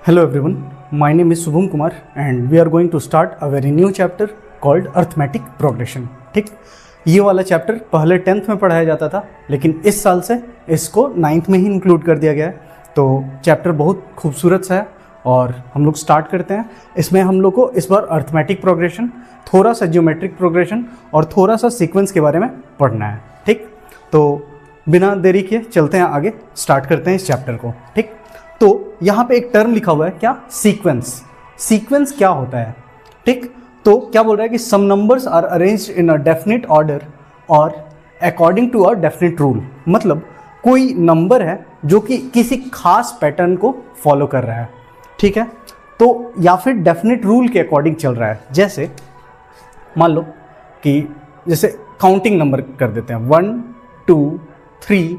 Hello everyone, my name is Subham Kumar and we are going to start a very new chapter called Arithmetic Progression। ठीक, ये वाला chapter पहले 10th में पढ़ाया जाता था, लेकिन इस साल से इसको 9th में ही इंक्लूड कर दिया गया है। तो चैप्टर बहुत खूबसूरत सा है और हम लोग स्टार्ट करते हैं। इसमें हम लोग को इस बार अर्थमेटिक प्रोग्रेशन, थोड़ा सा ज्योमेट्रिक प्रोग्रेशन और थोड़ा सा सीक्वेंस के बारे में पढ़ना है। ठीक, तो बिना देरी किए चलते हैं आगे, स्टार्ट करते हैं इस चैप्टर को। ठीक, तो यहाँ पे एक टर्म लिखा हुआ है, क्या? सीक्वेंस। सीक्वेंस क्या होता है? ठीक, तो क्या बोल रहा है कि some numbers are arranged in a definite order और according to a definite rule. मतलब कोई नंबर है जो कि किसी खास पैटर्न को फॉलो कर रहा है, ठीक है, तो या फिर डेफिनेट रूल के अकॉर्डिंग चल रहा है। जैसे मान लो कि जैसे काउंटिंग नंबर कर देते हैं 1 2 3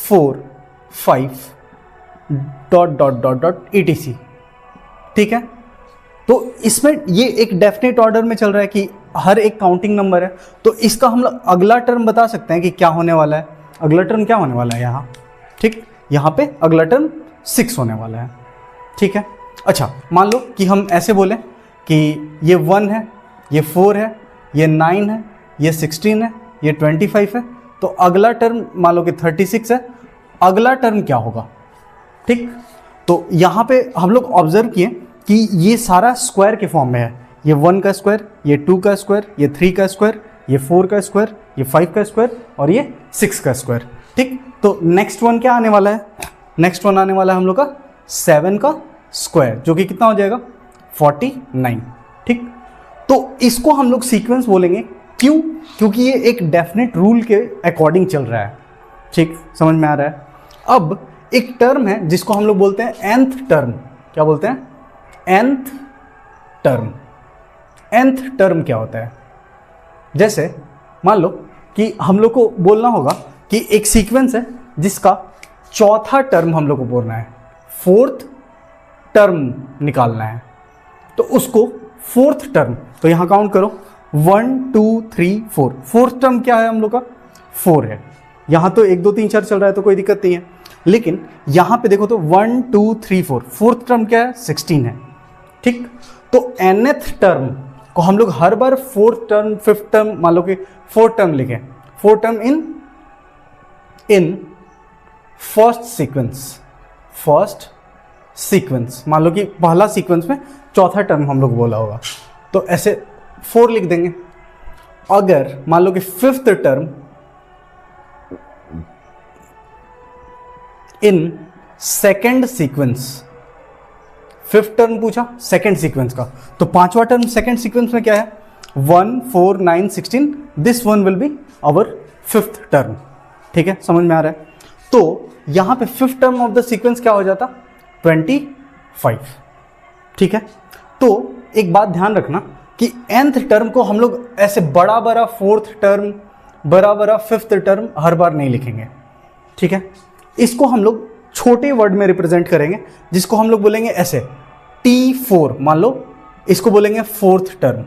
4 5 dot dot dot dot etc। ठीक है, तो इसमें ये एक डेफिनेट ऑर्डर में चल रहा है कि हर एक काउंटिंग नंबर है। तो इसका हम लोग अगला टर्म बता सकते हैं कि क्या होने वाला है। अगला टर्म क्या होने वाला है यहाँ? ठीक, यहाँ पे अगला टर्म 6 होने वाला है। ठीक है, अच्छा मान लो कि हम ऐसे बोलें कि ये 1 है, ये 4 है, ये 9 है, ये 16 है, ये 25 है। तो अगला टर्म मान लो कि 36 है। अगला टर्म क्या होगा? ठीक, तो यहाँ पे हम लोग ऑब्जर्व किए कि ये सारा स्क्वायर के फॉर्म में है। ये 1 का स्क्वायर, ये 2 का स्क्वायर, ये 3 का स्क्वायर, ये 4 का स्क्वायर, ये 5 का स्क्वायर और ये 6 का स्क्वायर। ठीक, तो नेक्स्ट वन क्या आने वाला है? नेक्स्ट वन आने वाला है हम लोग का 7 का स्क्वायर, जो कि कितना हो जाएगा? 49। ठीक, तो इसको हम लोग सीक्वेंस बोलेंगे। क्यों? क्योंकि ये एक डेफिनेट रूल के अकॉर्डिंग चल रहा है। ठीक, समझ में आ रहा है? अब एक टर्म है जिसको हम लोग बोलते हैं nth टर्म। क्या बोलते हैं? nth term. nth टर्म क्या होता है? जैसे मान लो कि हम लोग को बोलना होगा कि एक सीक्वेंस है जिसका चौथा टर्म हम लोग को बोलना है, 4th टर्म निकालना है। तो उसको 4th टर्म, तो यहां काउंट करो 1 2 3 4। 4th टर्म क्या है हम लोग का? 4 है। यहां तो 1 2 3 4 चल रहा है तो कोई दिक्कत नहीं है, लेकिन यहां पे देखो तो 1 2 3 4, 4th टर्म क्या है? 16 है। ठीक, तो nth टर्म को हम लोग हर बार 4th टर्म 5th टर्म, मान लो कि 4th टर्म लिखें, 4th term in first sequence. मान लो कि पहला सीक्वेंस में चौथा टर्म हम लोग बोला होगा, तो ऐसे 4 लिख देंगे। अगर मान लो कि 5th term in second sequence, 5th term पूछा सेकेंड सीक्वेंस का, तो पांचवा टर्म सेकेंड सीक्वेंस में क्या है? 1 4 9 16। This one will be our 5th term. ठीक है, समझ में आ रहा है? तो यहां पे 5th term of the sequence क्या हो जाता? 25। ठीक है, तो एक बात ध्यान रखना कि nth टर्म को हम लोग ऐसे बड़ा 4th टर्म, बड़ा 5th टर्म हर बार नहीं लिखेंगे। ठीक है, इसको हम लोग छोटे वर्ड में रिप्रेजेंट करेंगे, जिसको हम लोग बोलेंगे ऐसे T4। मान लो इसको बोलेंगे 4th टर्म।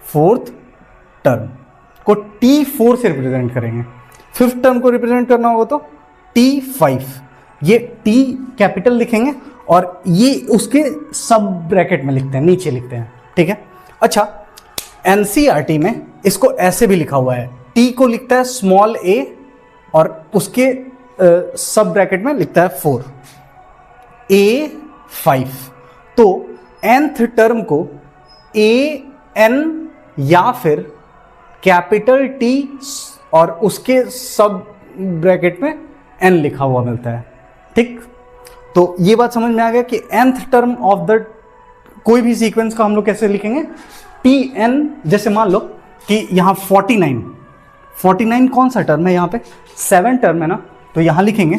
4th टर्म को T4 से रिप्रेजेंट करेंगे। 5th टर्म को रिप्रेजेंट करना होगा तो T5। ये T कैपिटल लिखेंगे और ये उसके सब ब्रैकेट में लिखते हैं, नीचे लिखते हैं। ठीक है, अच्छा NCERT में इसको ऐसे भी लिखा हुआ है, T को लिखता है स्मॉल a और उसके सब ब्रैकेट में लिखता है 4, A5। तो nth टर्म को AN या फिर कैपिटल T और उसके सब ब्रैकेट में N लिखा हुआ मिलता है। ठीक, तो ये बात समझ में आ गया कि nth टर्म ऑफ द कोई भी सीक्वेंस का हम लोग कैसे लिखेंगे? TN। जैसे मान लो कि यहाँ 49 कौन सा टर्म है? यहाँ पे 7 टर्म है ना, तो यहां लिखेंगे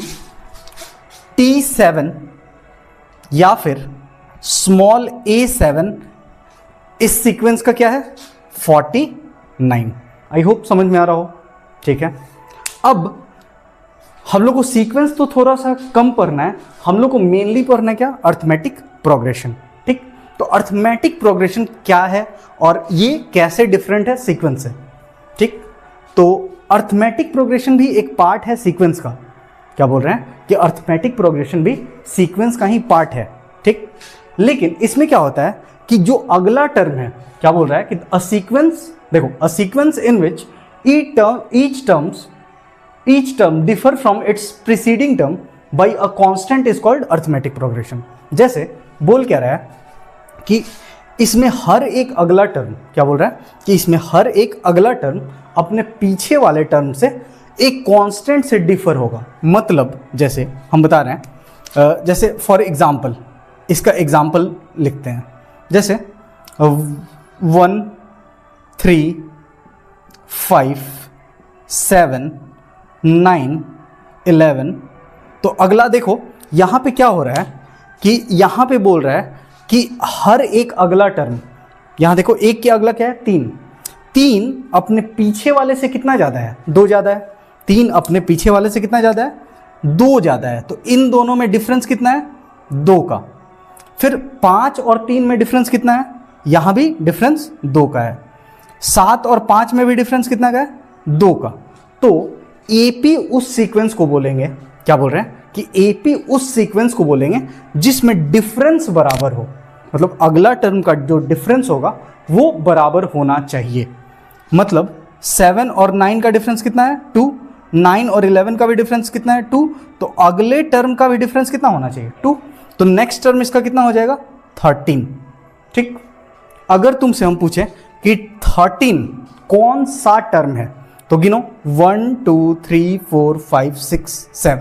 T7 या फिर स्मॉल A7। इस सीक्वेंस का क्या है? 49। आई होप समझ में आ रहा हो। ठीक है, अब हम लोग को सीक्वेंस तो थोड़ा सा कम पढ़ना है, हम लोग को मेनली पढ़ना है क्या? Arithmetic progression. ठीक, तो अर्थमेटिक प्रोग्रेशन क्या है और ये कैसे डिफरेंट है सीक्वेंस से। ठीक, तो अर्थमेटिक प्रोग्रेशन भी एक पार्ट है सीक्वेंस का। क्या बोल रहे हैं कि अर्थमेटिक प्रोग्रेशन भी सीक्वेंस का ही पार्ट है। ठीक। लेकिन इसमें क्या होता है कि जो अगला टर्म है क्या बोल रहा है कि अ सीक्वेंस, देखो a sequence in which each term differ from its preceding term by a constant is called arithmetic progression। जैसे बोल क्या रहा है कि इसमें हर एक अगला टर्म, क्या बोल रहा है कि इसमें हर एक अगला टर्म अपने पीछे वाले टर्म से एक कांस्टेंट से डिफर होगा। मतलब जैसे हम बता रहे हैं, जैसे फॉर एग्जांपल इसका एग्जांपल लिखते हैं, जैसे 1 3 5 7 9 11। तो अगला देखो यहाँ पे क्या हो रहा है कि यहाँ पे बोल रहा है कि हर एक अगला टर्म, यहाँ देखो एक के अगला क्या है 3, 3 अपने पीछे वाले से कितना ज़्यादा है, 2 ज़्यादा है। 3 अपने पीछे वाले से कितना ज़्यादा है, 2 ज़्यादा है। तो इन दोनों में डिफरेंस कितना है, 2 का। फिर 5 और 3 में डिफरेंस कितना है, यहाँ भी डिफरेंस 2 का है। 7 और 5 में भी डिफरेंस कितना का है, 2 का। तो एपी उस सीक्वेंस को बोलेंगे, क्या बोल रहे हैं कि एपी उस सीक्वेंस को बोलेंगे जिसमें डिफरेंस बराबर हो। मतलब अगला टर्म का जो डिफरेंस होगा वो बराबर होना चाहिए। मतलब 7 और 9 का डिफरेंस कितना है, 2। 9 और 11 का भी डिफरेंस कितना है, 2। तो अगले टर्म का भी डिफरेंस कितना होना चाहिए, 2। तो नेक्स्ट टर्म इसका कितना हो जाएगा, 13। ठीक। अगर तुमसे हम पूछें कि 13 कौन सा टर्म है, तो गिनो 1 2 3 4 5 6 7।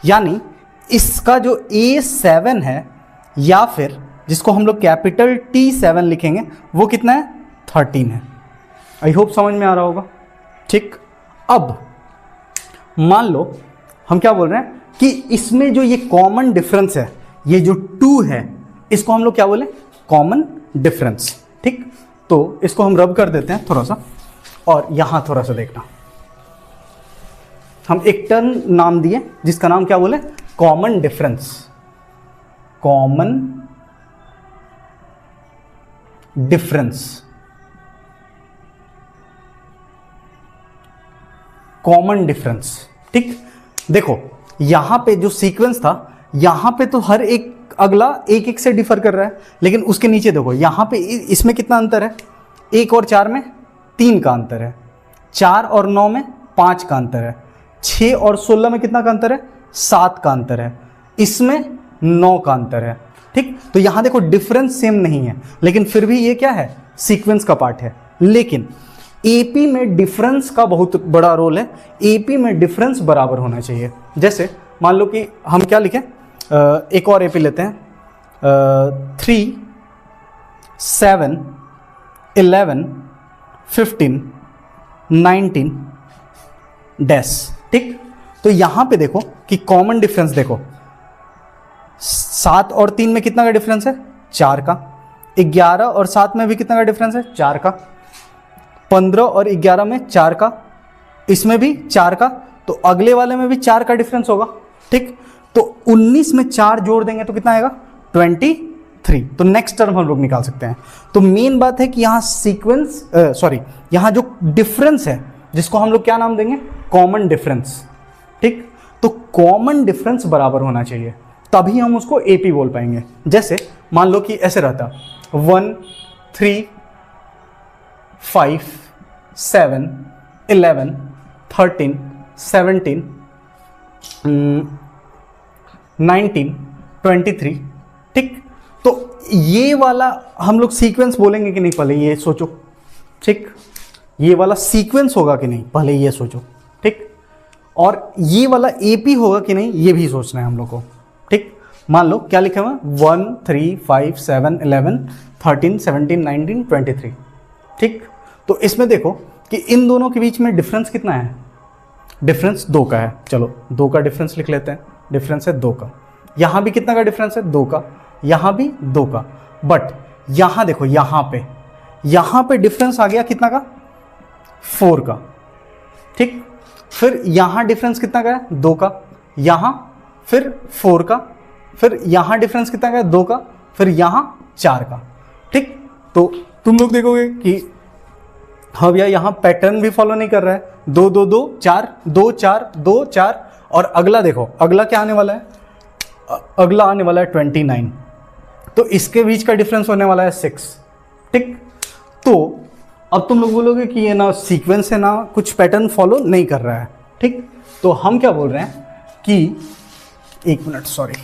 यानी इसका जो A7 है या फिर जिसको हम लोग कैपिटल T7 लिखेंगे वो कितना है, 13 है। आई होप समझ में आ रहा होगा। ठीक। अब मान लो हम क्या बोल रहे हैं कि इसमें जो ये कॉमन डिफरेंस है, ये जो 2 है, इसको हम लोग क्या बोले, कॉमन डिफरेंस। ठीक। तो इसको हम रब कर देते हैं थोड़ा सा, और यहां थोड़ा सा देखना, हम एक टर्म नाम दिए जिसका नाम क्या बोले, common difference. Common difference, common difference. ठीक। देखो यहां पे जो सीक्वेंस था, यहां पे तो हर एक अगला एक एक से डिफर कर रहा है, लेकिन उसके नीचे देखो यहां पे इसमें कितना अंतर है, 1 और 4 में 3 का अंतर है, 4 और 9 में 5 का अंतर है, 6 और 16 में कितना का अंतर है, 7 का अंतर है, इसमें 9 का अंतर है। ठीक। तो यहां देखो डिफरेंस सेम नहीं है, लेकिन फिर भी ये क्या है, सीक्वेंस का पार्ट है। लेकिन एपी में डिफरेंस का बहुत बड़ा रोल है। एपी में डिफरेंस बराबर होना चाहिए। जैसे मान लो कि हम क्या लिखें, एक और एपी लेते हैं, 3 7 11 15 19 डैश। ठीक। तो यहां पे देखो कि कॉमन डिफरेंस देखो, 7 और 3 में कितना का डिफरेंस है, 4 का। 11 और 7 में भी कितना का डिफरेंस है, 4 का। 15 और 11 में 4 का, इसमें भी 4 का। तो अगले वाले में भी 4 का डिफरेंस होगा। ठीक। तो 19 में 4 जोड़ देंगे तो कितना आएगा, 23। तो नेक्स्ट टर्म हम लोग निकाल सकते हैं। तो मेन बात है कि यहाँ सीक्वेंस यहाँ जो डिफरेंस है जिसको हम लोग क्या नाम देंगे, कॉमन डिफरेंस। ठीक। तो कॉमन डिफरेंस बराबर होना चाहिए, तभी हम उसको एपी बोल पाएंगे। जैसे मान लो कि ऐसे रहता 1 3 5 7 11 13 17 19 23। ठीक। तो ये वाला हम लोग सीक्वेंस बोलेंगे कि नहीं, पहले ये सोचो। ठीक। ये वाला सीक्वेंस होगा कि नहीं, पहले ये सोचो। ठीक। और ये वाला एपी होगा कि नहीं, ये भी सोचना है हम लोग को। ठीक। मान लो क्या लिखा हुआ, 1 3 5 7 11 13 17 19 23। ठीक। तो इसमें देखो कि इन दोनों के बीच में डिफरेंस कितना है, डिफरेंस 2 का है। चलो 2 का डिफरेंस लिख लेते हैं, डिफरेंस है 2 का। यहाँ भी कितना का डिफरेंस है, 2 का। यहाँ भी 2 का। बट यहाँ देखो यहाँ पे डिफरेंस आ गया कितना का, 4 का। ठीक। फिर यहाँ डिफरेंस कितना का है, 2 का। यहाँ फिर 4 का। फिर यहाँ डिफरेंस कितना का है, 2 का। फिर यहाँ 4 का। ठीक। तो तुम लोग देखोगे कि हाँ भैया यहाँ पैटर्न भी फॉलो नहीं कर रहा है, 2 2 2 4 2 4 2 4। और अगला देखो, अगला क्या आने वाला है, अगला आने वाला है 29। तो इसके बीच का डिफरेंस होने वाला है 6। ठीक, तो अब तुम लोग बोलोगे कि ये ना सीक्वेंस है ना कुछ पैटर्न फॉलो नहीं कर रहा है। ठीक, तो हम क्या बोल रहे हैं कि एक मिनट, सॉरी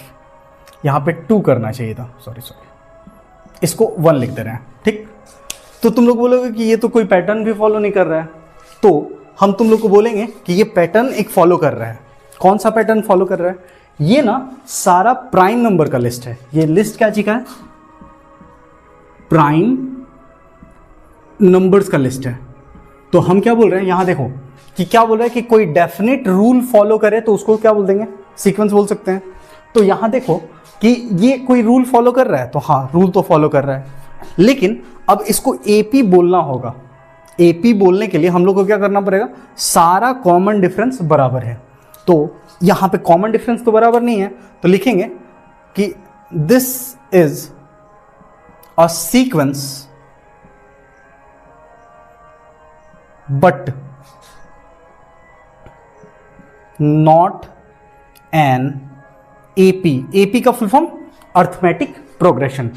यहाँ पे 2 करना चाहिए था, सॉरी, इसको 1 लिख दे रहे हैं। ठीक, तो तुम लोग बोलोगे कि ये तो कोई पैटर्न भी फॉलो नहीं कर रहा है, तो हम तुम लोग को बोलेंगे कि ये पैटर्न एक फॉलो कर रहा है। कौन सा पैटर्न फॉलो कर रहा है? ये ना सारा प्राइम नंबर का लिस्ट है। ये लिस्ट क्या चीज का है? प्राइम नंबर्स का लिस्ट है। तो हम क्या बोल रहे हैं यहां देखो कि क्या बोल रहा है कि कोई डेफिनेट रूल फॉलो करे तो उसको क्या बोल देंगे? सीक्वेंस बोल सकते हैं। तो यहां देखो कि ये कोई रूल फॉलो कर रहा है, तो हाँ रूल तो फॉलो कर रहा है, लेकिन अब इसको एपी बोलना होगा। एपी बोलने के लिए हम लोग को क्या करना पड़ेगा? सारा कॉमन डिफरेंस बराबर है। तो यहां पे कॉमन डिफरेंस तो बराबर नहीं है, तो लिखेंगे कि this is a sequence but not an AP. AP का फुल फॉर्म अर्थमेटिक प्रोग्रेशन,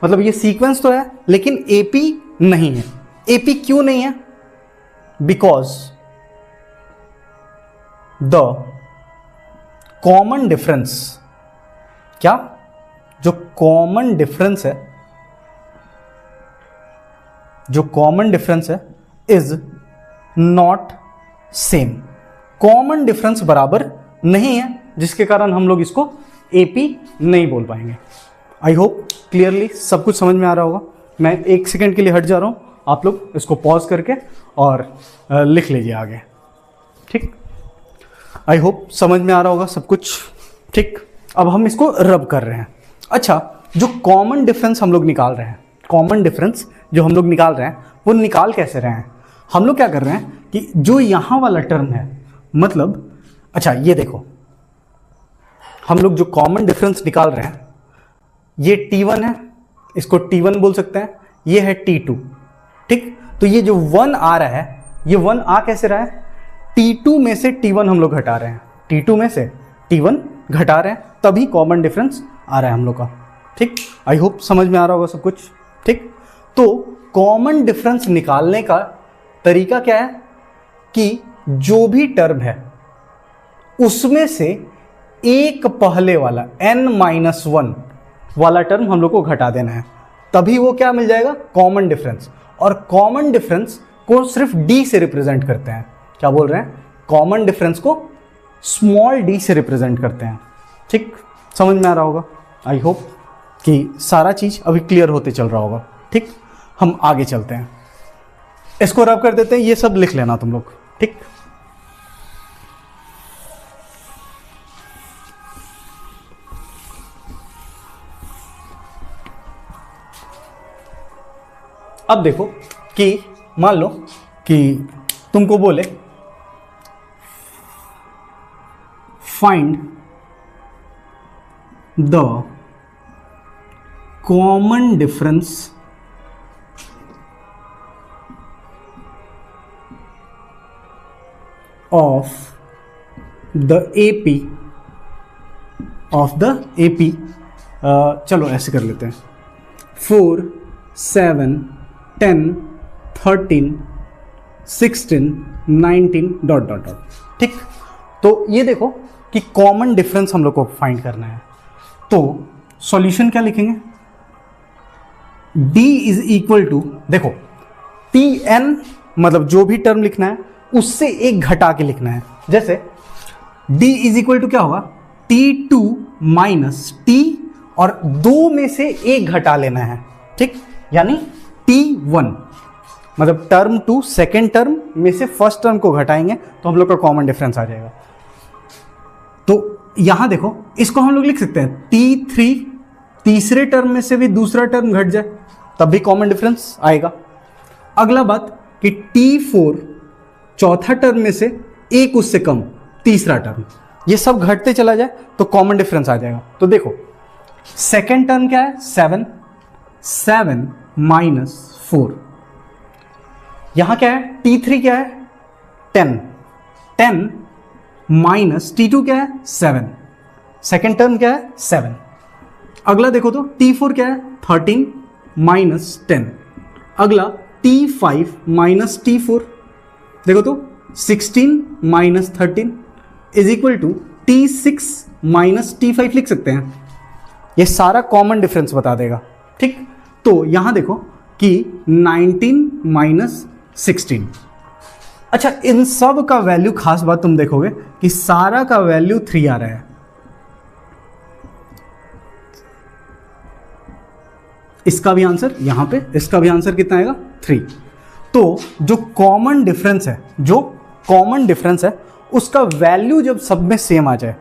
मतलब ये सीक्वेंस तो है लेकिन एपी नहीं है। एपी क्यों नहीं है? बिकॉज द कॉमन डिफरेंस, क्या जो कॉमन डिफरेंस है, जो कॉमन डिफरेंस है is not same. Common difference बराबर नहीं है, जिसके कारण हम लोग इसको एपी नहीं बोल पाएंगे। आई होप क्लियरली सब कुछ समझ में आ रहा होगा। मैं 1 सेकेंड के लिए हट जा रहा हूं, आप लोग इसको पॉज करके और लिख लीजिए आगे। ठीक, आई होप समझ में आ रहा होगा सब कुछ। ठीक, अब हम इसको रब कर रहे हैं। अच्छा, जो कॉमन डिफरेंस हम लोग निकाल रहे हैं, कॉमन डिफरेंस जो हम लोग निकाल रहे हैं वो निकाल कैसे रहे हैं? हम लोग क्या कर रहे हैं कि जो यहां वाला टर्म है, मतलब अच्छा ये देखो, हम लोग जो कॉमन डिफरेंस निकाल रहे हैं, ये T1 है, इसको T1 बोल सकते हैं, ये है T2। ठीक, तो ये जो 1 आ रहा है, ये 1 आ कैसे रहा है? T2 में से T1 हम लोग घटा रहे हैं, T2 में से T1 घटा रहे हैं, तभी कॉमन डिफरेंस आ रहा है हम लोग का। ठीक, आई होप समझ में आ रहा होगा सब कुछ। ठीक, तो कॉमन डिफरेंस निकालने का तरीका क्या है कि जो भी टर्म है उसमें से एक पहले वाला n-1 वाला टर्म हम लोग को घटा देना है, तभी वो क्या मिल जाएगा? Common difference. और कॉमन डिफरेंस को सिर्फ d से रिप्रेजेंट करते हैं। क्या बोल रहे हैं? कॉमन डिफरेंस को स्मॉल d से रिप्रेजेंट करते हैं। ठीक, समझ में आ रहा होगा। आई होप कि सारा चीज अभी क्लियर होते चल रहा होगा। ठीक, हम आगे चलते हैं, इसको रब कर देते हैं, ये सब लिख लेना तुम लोग। ठीक, अब देखो कि मान लो कि तुमको बोले find the common difference of the AP चलो ऐसे कर लेते हैं, 4, 7, 10, 13, 16, 19 ... ठीक, तो ये देखो कि कॉमन डिफरेंस हम लोग को फाइंड करना है, तो सॉल्यूशन क्या लिखेंगे? d इज इक्वल टू, देखो Tn मतलब जो भी टर्म लिखना है उससे एक घटा के लिखना है। जैसे d इज इक्वल टू क्या होगा? T2 माइनस T और 2 में से एक घटा लेना है। ठीक, यानी T1 मतलब टर्म 2 सेकेंड टर्म में से फर्स्ट टर्म को घटाएंगे तो हम लोग का कॉमन डिफरेंस आ जाएगा। तो यहां देखो, इसको हम लोग लिख सकते हैं T3 तीसरे टर्म में से भी दूसरा टर्म घट जाए तब भी कॉमन डिफरेंस आएगा। अगला बात कि T4 चौथा टर्म में से एक उससे कम तीसरा टर्म, ये सब घटते चला जाए तो कॉमन डिफरेंस आ जाएगा। तो देखो सेकेंड टर्म क्या है? 7 माइनस 4, यहां क्या है? T3 क्या है? 10 माइनस T2 क्या है? 7, सेकेंड टर्म क्या है? 7। अगला देखो तो T4 क्या है, 13 माइनस 10। अगला T5 माइनस T4, देखो तो 16 minus 13 is equal to T6 minus T5 लिख सकते हैं। ये सारा कॉमन डिफरेंस बता देगा, ठीक। तो यहां देखो कि 19 माइनस 16। अच्छा, इन सब का वैल्यू, खास बात तुम देखोगे कि सारा का वैल्यू 3 आ रहा है। इसका भी आंसर यहां पे, इसका भी आंसर कितना आएगा, 3। तो जो कॉमन डिफरेंस है उसका वैल्यू जब सब में सेम आ जाए,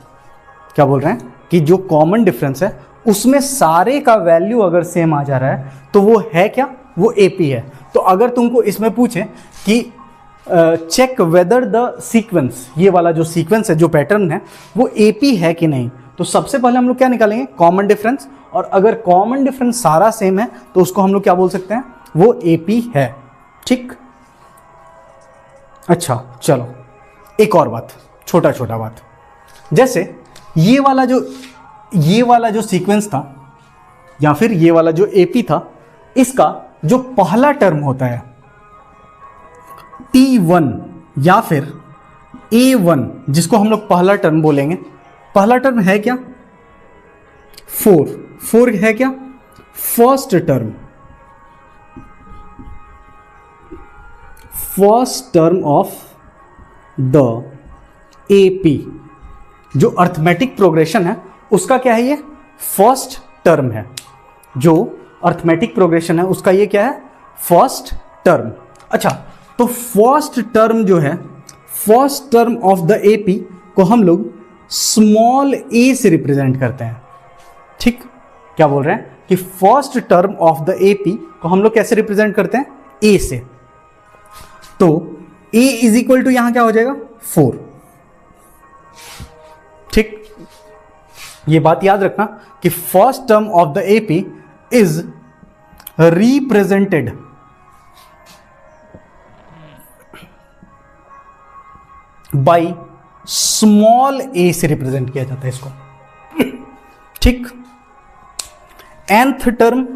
क्या बोल रहे हैं कि जो कॉमन डिफरेंस है उसमें सारे का वैल्यू अगर सेम आ जा रहा है तो वो है क्या, वो एपी है। तो अगर तुमको इसमें पूछे कि चेक वेदर द सीक्वेंस, ये वाला जो सीक्वेंस है, जो पैटर्न है, वो एपी है कि नहीं, तो सबसे पहले हम लोग क्या निकालेंगे, कॉमन डिफरेंस। और अगर कॉमन डिफरेंस सारा सेम है तो उसको हम लोग क्या बोल सकते हैं, वो एपी है, ठीक। अच्छा चलो, एक और बात, छोटा छोटा बात, जैसे ये वाला जो सीक्वेंस था या फिर ये वाला जो एपी था, इसका जो पहला टर्म होता है T1 या फिर A1, जिसको हम लोग पहला टर्म बोलेंगे, पहला टर्म है क्या, 4 है क्या, first term of the AP, जो अर्थमेटिक प्रोग्रेशन है उसका क्या है, ये फर्स्ट टर्म है। जो अर्थमेटिक प्रोग्रेशन है उसका ये क्या है, फर्स्ट टर्म। अच्छा, तो फर्स्ट टर्म जो है, first term of the AP को हम लोग स्मॉल ए से रिप्रेजेंट करते हैं, ठीक। क्या बोल रहे हैं कि first term of the AP को हम लोग कैसे रिप्रेजेंट करते हैं, ए से। तो ए इज इक्वल टू यहां क्या हो जाएगा, 4, ठीक। ये बात याद रखना कि first term of the AP is represented by small a से रिप्रेजेंट किया जाता है इसको, ठीक। nth टर्म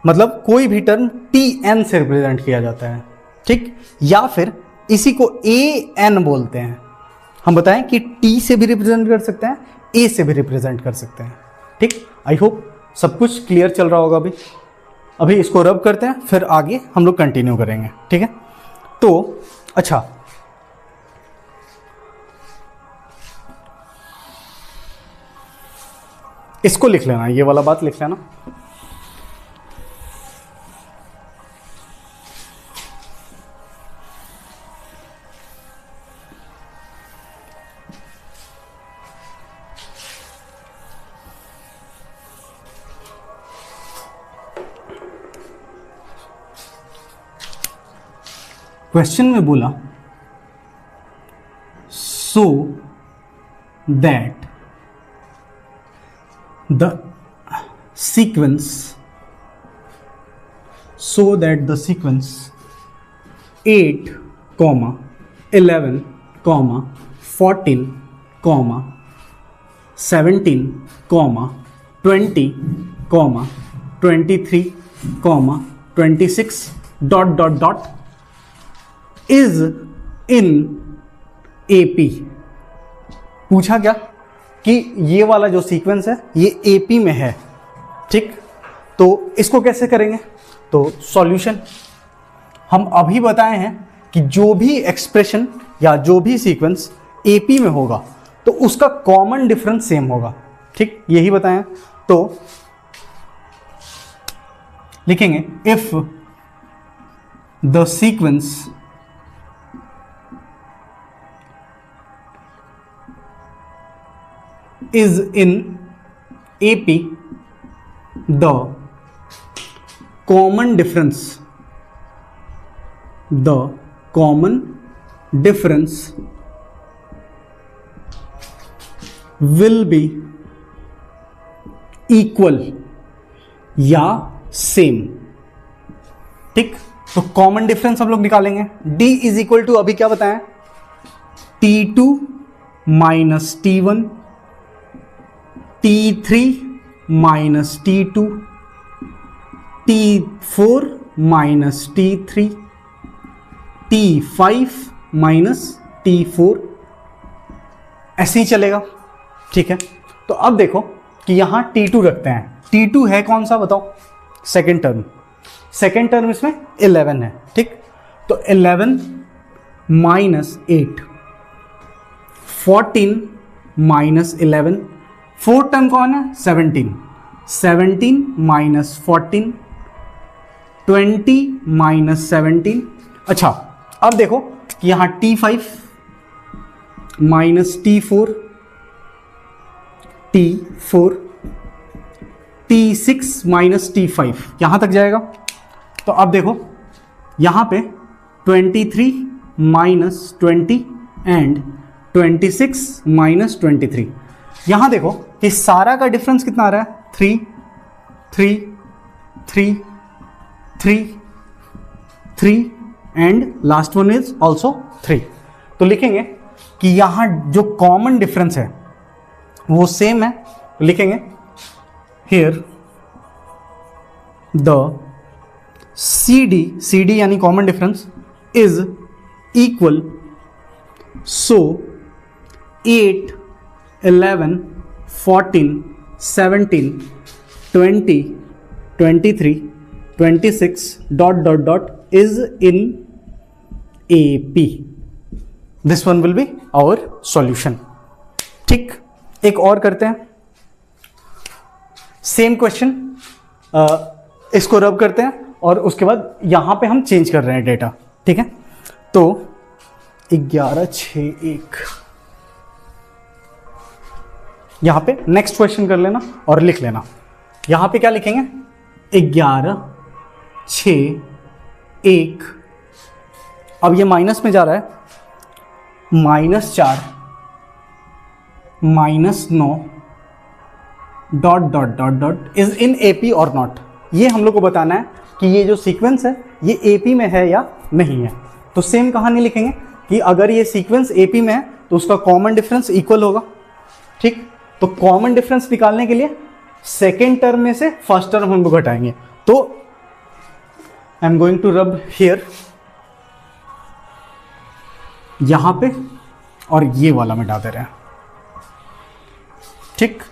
मतलब कोई भी टर्म Tn से रिप्रेजेंट किया जाता है, ठीक। या फिर इसी को An बोलते हैं। हम बताएं कि T से भी रिप्रेजेंट कर सकते हैं, A से भी रिप्रेजेंट कर सकते हैं, ठीक। आई होप सब कुछ क्लियर चल रहा होगा। अभी इसको रब करते हैं, फिर आगे हम लोग कंटिन्यू करेंगे, ठीक है। तो अच्छा, इसको लिख लेना, ये वाला बात लिख लेना। क्वेश्चन में बोला so that the sequence 8, 11, 14, 17, 20, 23, 26 is in AP। पूछा क्या कि ये वाला जो सीक्वेंस है ये एपी में है, ठीक। तो इसको कैसे करेंगे, तो सॉल्यूशन हम अभी बताए हैं कि जो भी एक्सप्रेशन या जो भी सीक्वेंस एपी में होगा तो उसका कॉमन डिफरेंस सेम होगा, ठीक, यही बताएं। तो लिखेंगे if the sequence is in AP, the common difference will be equal या सेम, ठीक। तो कॉमन डिफरेंस हम लोग निकालेंगे, D इज इक्वल टू, अभी क्या बताएं, T2 minus T1, T3 minus T2, T4 minus T3, T5 minus T4, ऐसे ही चलेगा। ठीक है, तो अब देखो कि यहां T2 रखते हैं। T2 है कौन सा बताओ? Second term. सेकेंड टर्म इसमें 11 है। ठीक, तो 11 माइनस 8, 14 माइनस 11, फोर्थ टर्म कौन है? 17, 17 माइनस 14, 20 माइनस 17। अच्छा, अब देखो कि यहां T5 minus T4, T4, T6 minus T5, यहां तक जाएगा। तो अब देखो यहां पे 23 माइनस 20 एंड 26 माइनस 23। यहां देखो कि सारा का डिफरेंस कितना आ रहा है? 3 3 3 3 3 and last one is also 3। तो लिखेंगे कि यहां जो कॉमन डिफरेंस है वो सेम है। तो लिखेंगे हियर द CD यानी common difference is equal, so 8 11 14 17 20 23 26 dot dot dot is in AP। This one will be our solution. ठीक, एक और करते हैं, सेम क्वेश्चन, इसको रब करते हैं और उसके बाद यहां पे हम चेंज कर रहे हैं डेटा। ठीक है, तो 11 6 1 यहां पे नेक्स्ट क्वेश्चन कर लेना और लिख लेना। यहां पे क्या लिखेंगे? 11 6 1, अब ये माइनस में जा रहा है, -4 -9 dot dot dot dot is in AP और नॉट। ये हम लोग को बताना है कि ये जो सीक्वेंस है ये AP में है या नहीं है। तो सेम कहानी लिखेंगे कि अगर ये सीक्वेंस AP में है तो उसका कॉमन डिफरेंस इक्वल होगा। ठीक, तो कॉमन डिफरेंस निकालने के लिए सेकेंड टर्म में से फर्स्ट टर्म हम लोग घटाएंगे। तो I am going to rub here, यहां पे और ये वाला मिटा दे रहे हैं। ठीक,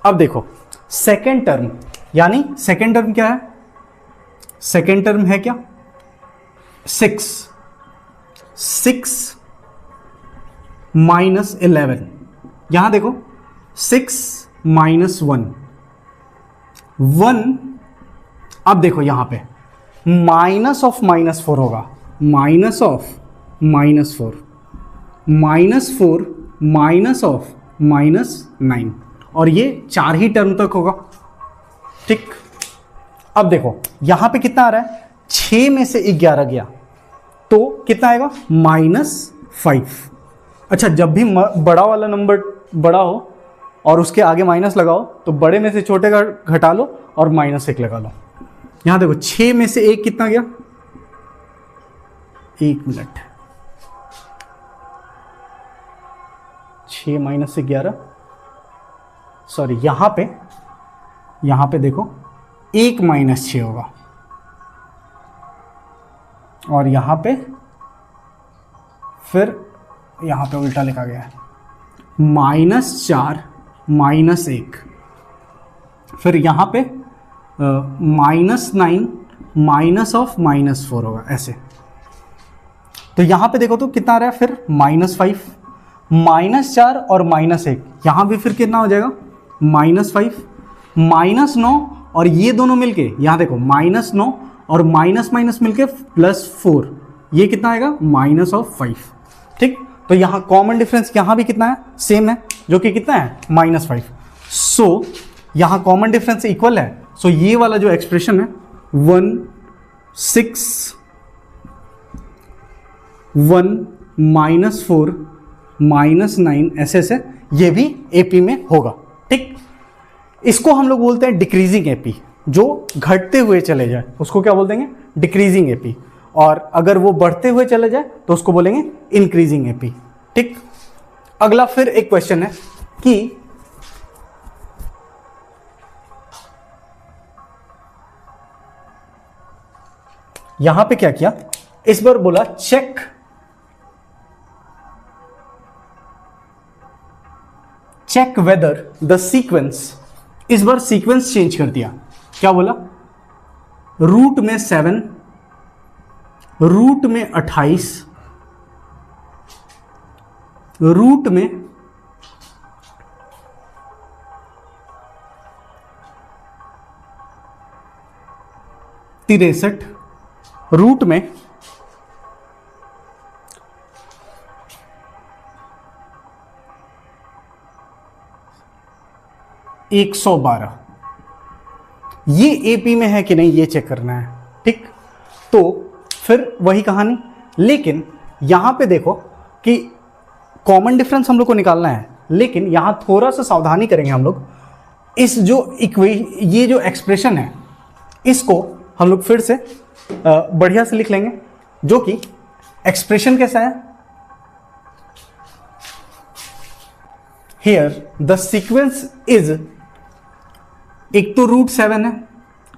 अब देखो सेकेंड टर्म, यानी सेकेंड टर्म क्या है? सेकेंड टर्म है क्या? 6 माइनस 11, यहां देखो 6 माइनस 1 1। अब देखो यहां पे माइनस ऑफ -4 होगा, माइनस ऑफ -4, -4 माइनस ऑफ -9, और ये 4 ही टर्म तक होगा। ठीक, अब देखो यहां पे कितना आ रहा है? 6 में से 11 गया तो कितना आएगा? -5। अच्छा, जब भी बड़ा वाला नंबर बड़ा हो और उसके आगे माइनस लगाओ तो बड़े में से छोटे का घटा लो और -1 लगा लो। यहां देखो 6 में से 1 कितना गया? 1 मिनट, 6 माइनस से 11, सॉरी यहां पे देखो 1 माइनस 6 होगा, और यहां पे फिर यहां पे उल्टा लिखा गया है, -4 -1, फिर यहां पे -9 माइनस ऑफ -4 होगा ऐसे। तो यहां पे देखो तो कितना आ रहा है? फिर -5, -4 और -1, यहां भी फिर कितना हो जाएगा? -5, -9 और ये दोनों मिलके यहां देखो -9 और माइनस माइनस मिलके +4, ये कितना आएगा? -5। ठीक, तो यहां कॉमन डिफरेंस यहां भी कितना है? सेम है, जो कि कितना है? -5। सो यहां कॉमन डिफरेंस इक्वल है। सो ये वाला जो एक्सप्रेशन है 1 6 1 -4 -9 ऐसे ये भी AP में होगा। ठीक, इसको हम लोग बोलते हैं डिक्रीजिंग AP, जो घटते हुए चले जाए उसको क्या बोल देंगे? डिक्रीजिंग AP, और अगर वो बढ़ते हुए चले जाए तो उसको बोलेंगे इंक्रीजिंग AP। ठीक, अगला फिर एक क्वेश्चन है कि यहां पे क्या किया, इस बार बोला चेक वेदर द सीक्वेंस, इस बार सीक्वेंस चेंज कर दिया। क्या बोला, रूट में 7, रूट में 28, रूट में 63, रूट में 112। ये एपी में है कि नहीं ये चेक करना है, ठीक। तो फिर वही कहानी, लेकिन यहां पे देखो कि कॉमन डिफरेंस हम लोग को निकालना है, लेकिन यहां थोड़ा सा सावधानी करेंगे हम लोग। इस जो ये जो एक्सप्रेशन है, इसको हम लोग फिर से बढ़िया से लिख लेंगे, जो कि एक्सप्रेशन कैसा है, हियर द सीक्वेंस इज, एक तो रूट 7 है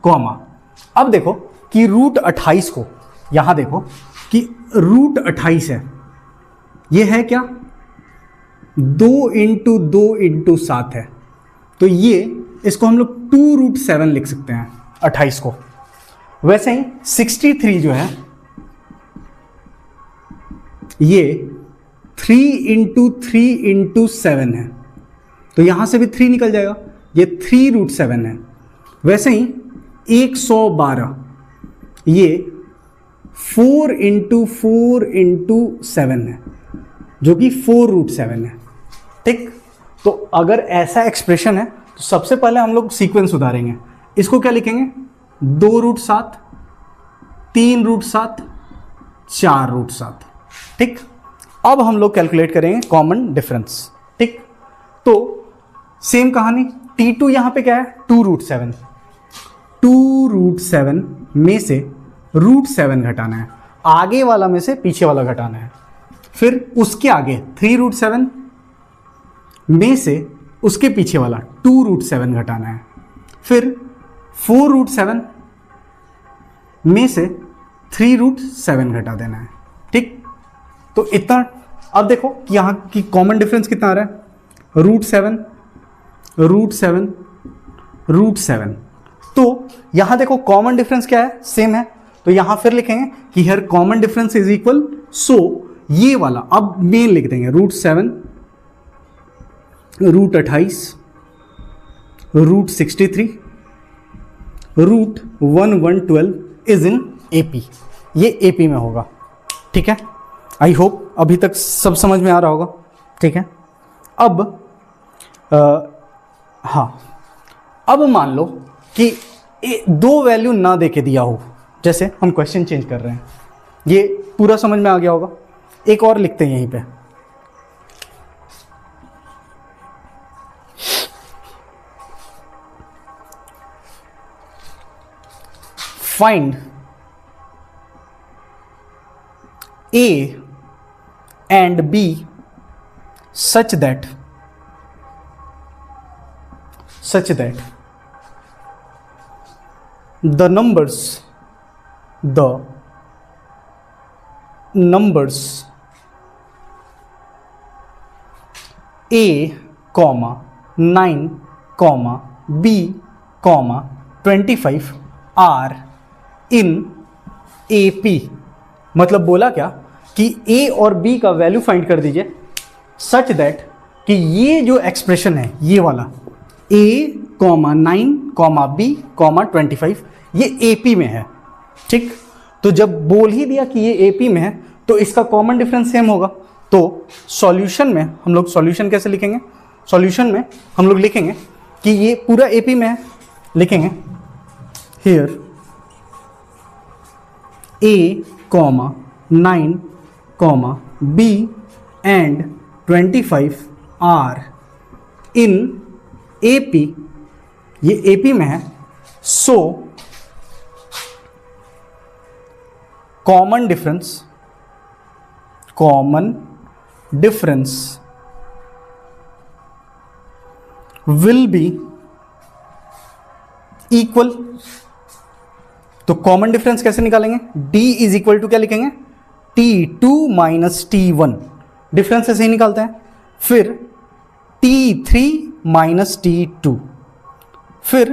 कॉमा, अब देखो कि रूट 28 को, यहां देखो कि रूट 28 है, ये है क्या 2 इंटू 2 इंटू 7 है, तो ये इसको हम लोग 2 रूट 7 लिख सकते हैं 28 को। वैसे ही 63 जो है ये 3 इंटू 3 इंटू 7 है, तो यहां से भी 3 निकल जाएगा, ये 3 रूट 7 है। वैसे ही 112 ये 4 इंटू 4 इंटू 7 है, जो कि 4 रूट 7 है, ठीक। तो अगर ऐसा एक्सप्रेशन है तो सबसे पहले हम लोग सीक्वेंस सुधारेंगे, इसको क्या लिखेंगे, 2 रूट 7, 3 रूट 7, 4 रूट 7, ठीक। अब हम लोग कैलकुलेट करेंगे कॉमन डिफरेंस, ठीक। तो सेम कहानी, T2 यहां पे क्या है 2 रूट 7, 2 रूट 7 में से रूट 7 घटाना है, आगे वाला में से पीछे वाला घटाना है, फिर उसके आगे 3 रूट 7 में से उसके पीछे वाला 2 रूट 7 घटाना है, फिर 4 रूट 7 में से 3 रूट 7 घटा देना है, ठीक। तो इतना, अब देखो कि यहां की कॉमन डिफरेंस कितना आ रहा है, रूट 7 रूट 7 रूट 7। तो यहां देखो कॉमन डिफरेंस क्या है, सेम है, तो यहां फिर लिखेंगे कि here common difference is equal, so ये वाला अब मेन लिख देंगे, root 7 root 28 root 63 root 1112 is in AP, ये एपी में होगा, ठीक है। आई होप अभी तक सब समझ में आ रहा होगा, ठीक है। अब हाँ, अब मान लो कि 2 वैल्यू ना देके दिया हो, जैसे हम क्वेश्चन चेंज कर रहे हैं, ये पूरा समझ में आ गया होगा। एक और लिखते हैं यहीं पे, find A and B such that the numbers A, 9, B, 25 are in AP। मतलब बोला क्या कि A और B का वैल्यू फाइंड कर दीजिए सच दैट कि ये जो एक्सप्रेशन है, ये वाला A, 9, B, 25 ये AP में है, ठीक। तो जब बोल ही दिया कि ये AP में है तो इसका कॉमन डिफरेंस सेम होगा। तो सॉल्यूशन में हम लोग सॉल्यूशन कैसे लिखेंगे, सॉल्यूशन में हम लोग लिखेंगे कि ये पूरा AP में है, लिखेंगे here A, 9, B and 25 are in AP, ये AP में है, so common difference will be equal। तो कॉमन डिफरेंस कैसे निकालेंगे, d इज इक्वल टू क्या लिखेंगे, T2 माइनस T1, डिफरेंस ऐसे ही निकालते हैं। फिर T3 माइनस T2, फिर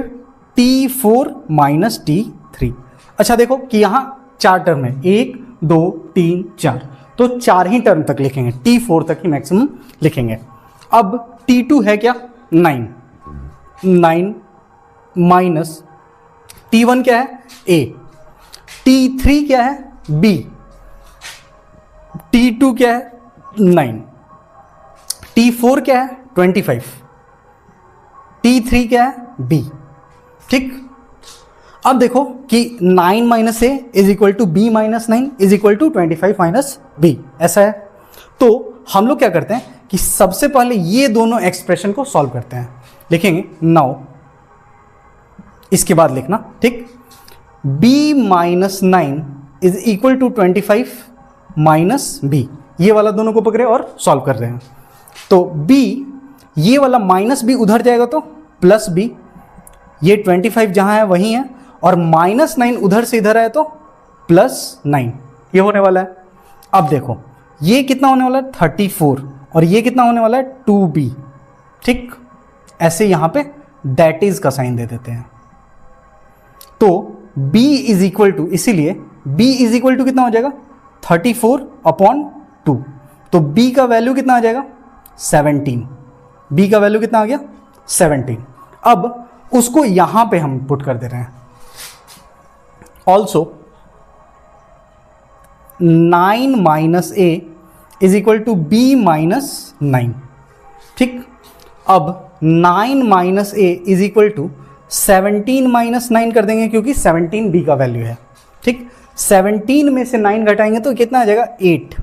T4 माइनस T3। अच्छा देखो कि यहाँ 4 टर्म है, 1 2 3 4, तो 4 ही टर्म तक लिखेंगे, T4 तक ही मैक्सिमम लिखेंगे। अब T2 है क्या, 9 माइनस T1 क्या है, A, T3 क्या है, B, T2 क्या है, 9, T4 क्या है, 25, T3 क्या है, B। ठीक, अब देखो कि 9 minus A is equal to B minus 9 is equal to 25 minus B, ऐसा है। तो हम लोग क्या करते हैं कि सबसे पहले ये दोनों एक्सप्रेशन को सॉल्व करते हैं, लिखेंगे नाउ, इसके बाद लिखना, ठीक, b minus 9 is equal to 25 minus B, ये वाला दोनों को पकड़े और सॉल्व कर रहे हैं। तो b, ये वाला माइनस बी उधर जाएगा तो प्लस बी, ये 25 जहां है वहीं है, और माइनस 9 उधर से इधर आए तो प्लस 9, ये होने वाला है। अब देखो ये कितना होने वाला है, 34, और ये कितना होने वाला है, 2b। ठीक, ऐसे यहां पे दैट इज का साइन दे देते हैं। तो b इज इक्वल टू, इसीलिए b इज इक्वल टू कितना हो जाएगा, 34 अपॉन 2, तो b का वैल्यू कितना आ जाएगा, 17, b का वैल्यू कितना आ गया, 17। अब उसको यहां पे हम पुट कर दे रहे हैं। Also 9 minus A is equal to B minus 9। ठीक, अब 9 minus A is equal to 17 minus 9 कर देंगे, क्योंकि 17 बी का वैल्यू है। ठीक, 17 में से 9 घटाएंगे तो कितना आ जाएगा, 8।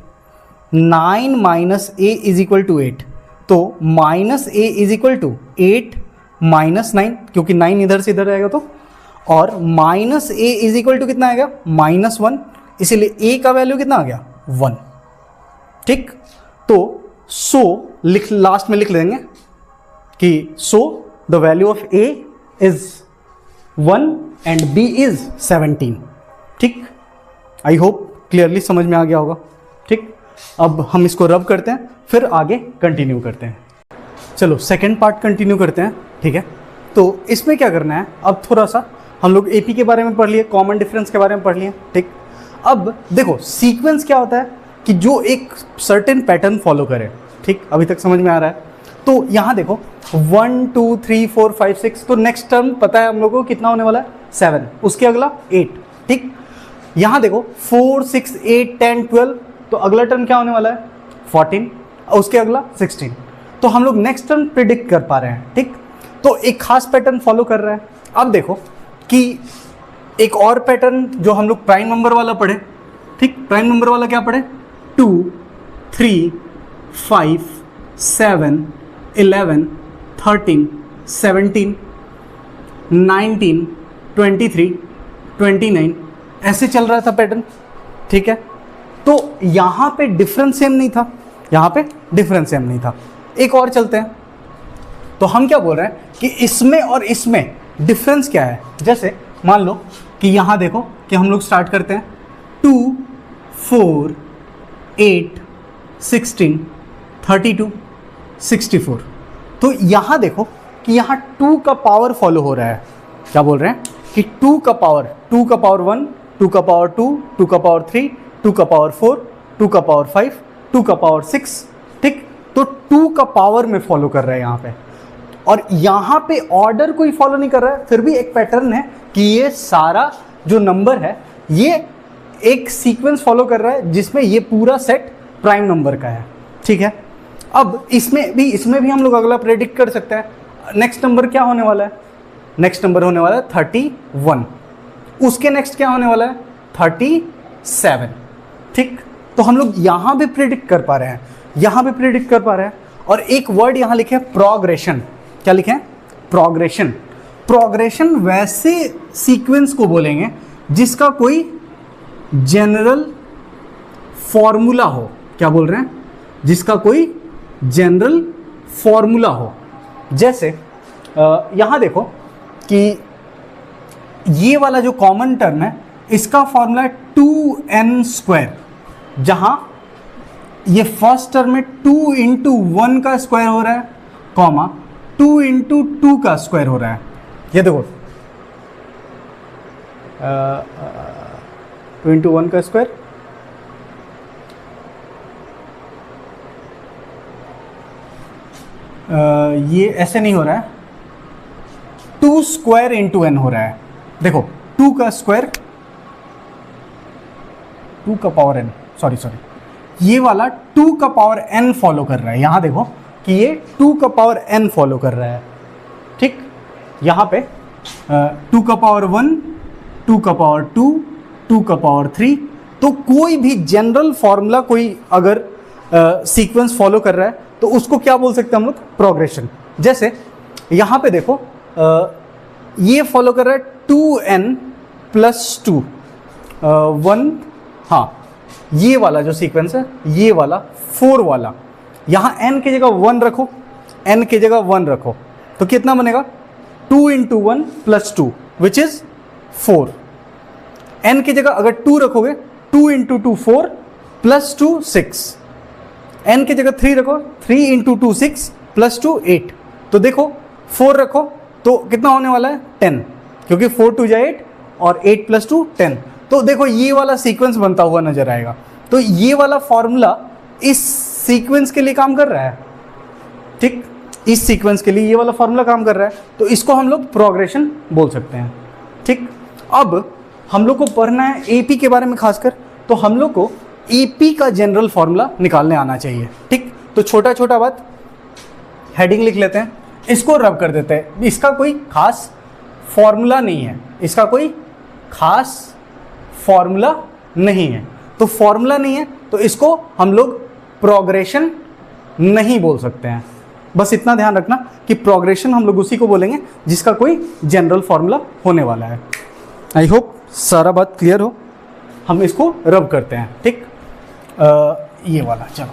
9 minus A is equal to 8, तो minus A is equal to 8 minus 9, क्योंकि 9 इधर से इधर आएगा तो, और minus A is equal to कितना आएगा, -1, इसीलिए ए का वैल्यू कितना आ गया, 1। ठीक, तो सो लिख, लास्ट में लिख लेंगे कि so the value of a is 1 and b is 17। ठीक, आई होप क्लियरली समझ में आ गया होगा। ठीक, अब हम इसको रब करते हैं, फिर आगे कंटिन्यू करते हैं। चलो सेकेंड पार्ट कंटिन्यू करते हैं। ठीक है, तो इसमें क्या करना है, अब थोड़ा सा हम लोग एपी के बारे में पढ़ लिए, कॉमन डिफरेंस के बारे में पढ़ लिए। ठीक, अब देखो सीक्वेंस क्या होता है कि जो एक सर्टेन पैटर्न फॉलो करे। ठीक, अभी तक समझ में आ रहा है। तो यहाँ देखो 1 2 3 4 5 6, तो नेक्स्ट टर्म पता है हम लोगों को कितना होने वाला है, 7, उसके अगला 8। ठीक, यहाँ देखो 4 6 8 10 12, तो अगला टर्म क्या होने वाला है, 14, और उसके अगला 16। तो हम लोग नेक्स्ट टर्म प्रिडिक्ट कर पा रहे हैं। ठीक, तो एक खास पैटर्न फॉलो कर रहा है। अब देखो कि एक और पैटर्न जो हम लोग प्राइम नंबर वाला पढ़े। ठीक, प्राइम नंबर वाला क्या पढ़े, 2 3 5 7 11 13 17 19 23 29, ऐसे चल रहा था पैटर्न। ठीक है, तो यहाँ पे डिफरेंस सेम नहीं था, यहाँ पे डिफरेंस सेम नहीं था। एक और चलते हैं, तो हम क्या बोल रहे हैं कि इसमें और इसमें डिफरेंस क्या है। जैसे मान लो कि यहाँ देखो कि हम लोग स्टार्ट करते हैं 2 4 8 16 32 64, तो यहाँ देखो कि यहाँ 2 का पावर फॉलो हो रहा है। क्या बोल रहे हैं कि 2 का पावर 1, 2 का पावर 2, 2 का पावर 3, 2 का पावर 4, 2 का पावर 5, 2 का पावर 6। ठीक, तो 2 का पावर में फॉलो कर रहा है यहाँ पे, और यहाँ पे ऑर्डर कोई फॉलो नहीं कर रहा है। फिर भी एक पैटर्न है कि ये सारा जो नंबर है ये एक सीक्वेंस फॉलो कर रहा है, जिसमें ये पूरा सेट प्राइम नंबर का है। ठीक है, अब इसमें भी हम लोग अगला प्रेडिक्ट कर सकते हैं। नेक्स्ट नंबर क्या होने वाला है, नेक्स्ट नंबर होने वाला है 31, उसके नेक्स्ट क्या होने वाला है 37। ठीक, तो हम लोग यहाँ भी प्रेडिक्ट कर पा रहे हैं, यहाँ भी प्रेडिक्ट कर पा रहे हैं। और एक वर्ड यहाँ लिखे प्रोग्रेशन। क्या लिखे हैं, प्रोग्रेशन। प्रोग्रेशन वैसे सीक्वेंस को बोलेंगे जिसका कोई जनरल फॉर्मूला हो। क्या बोल रहे हैं, जिसका कोई जनरल फॉर्मूला हो। जैसे यहाँ देखो कि ये वाला जो कॉमन टर्म है इसका फॉर्मूला है 2n², जहां ये फर्स्ट टर्म में 2 इंटू 1 का स्क्वायर हो रहा है, कॉमा 2 इंटू 2 का स्क्वायर हो रहा है। ये देखो 2 इंटू 1 का स्क्वायर, ये ऐसे नहीं हो रहा है, 2 स्क्वायर इंटू n हो रहा है। देखो 2 का स्क्वायर, 2 का पावर n, सॉरी ये वाला 2 का पावर n फॉलो कर रहा है। यहां देखो कि ये 2 का पावर n फॉलो कर रहा है, ठीक। यहां पे 2 का पावर 1, 2 का पावर 2, 2 का पावर 3, तो कोई भी जनरल फॉर्मूला कोई अगर सीक्वेंस फॉलो कर रहा है तो उसको क्या बोल सकते हैं हम लोग, प्रोग्रेशन। जैसे यहां पे देखो ये फॉलो कर रहा है 2n प्लस 2 1, हाँ ये वाला जो सीक्वेंस है, ये वाला 4 वाला, यहां n की जगह 1 रखो, n की जगह 1 रखो, तो कितना बनेगा 2 into 1 plus 2 which is 4। n की जगह अगर 2 रखोगे, 2 इंटू 2 4 प्लस 2 6, n की जगह 3 रखो, 3 इंटू 2 6 प्लस 2 8, तो देखो 4 रखो तो कितना होने वाला है 10, क्योंकि 4 2 जा 8 और 8 प्लस 2 10, तो देखो ये वाला सीक्वेंस बनता हुआ नजर आएगा। तो ये वाला फॉर्मूला इस सीक्वेंस के लिए काम कर रहा है, ठीक, इस सीक्वेंस के लिए ये वाला फॉर्मूला काम कर रहा है, तो इसको हम लोग प्रोग्रेशन बोल सकते हैं, ठीक। अब हम लोग को पढ़ना है एपी के बारे में खासकर, तो हम लोग को एपी का जनरल फॉर्मूला निकालने आना चाहिए, ठीक। तो छोटा छोटा बात, हेडिंग लिख लेते हैं, इसको रब कर देते हैं। इसका कोई खास फॉर्मूला नहीं है, इसका कोई खास फॉर्मूला नहीं है, तो फॉर्मूला नहीं है तो इसको हम लोग प्रोग्रेशन नहीं बोल सकते हैं। बस इतना ध्यान रखना कि प्रोग्रेशन हम लोग उसी को बोलेंगे जिसका कोई जनरल फॉर्मूला होने वाला है। आई होप सारा बात क्लियर हो। हम इसको रब करते हैं, ठीक। ये वाला, चलो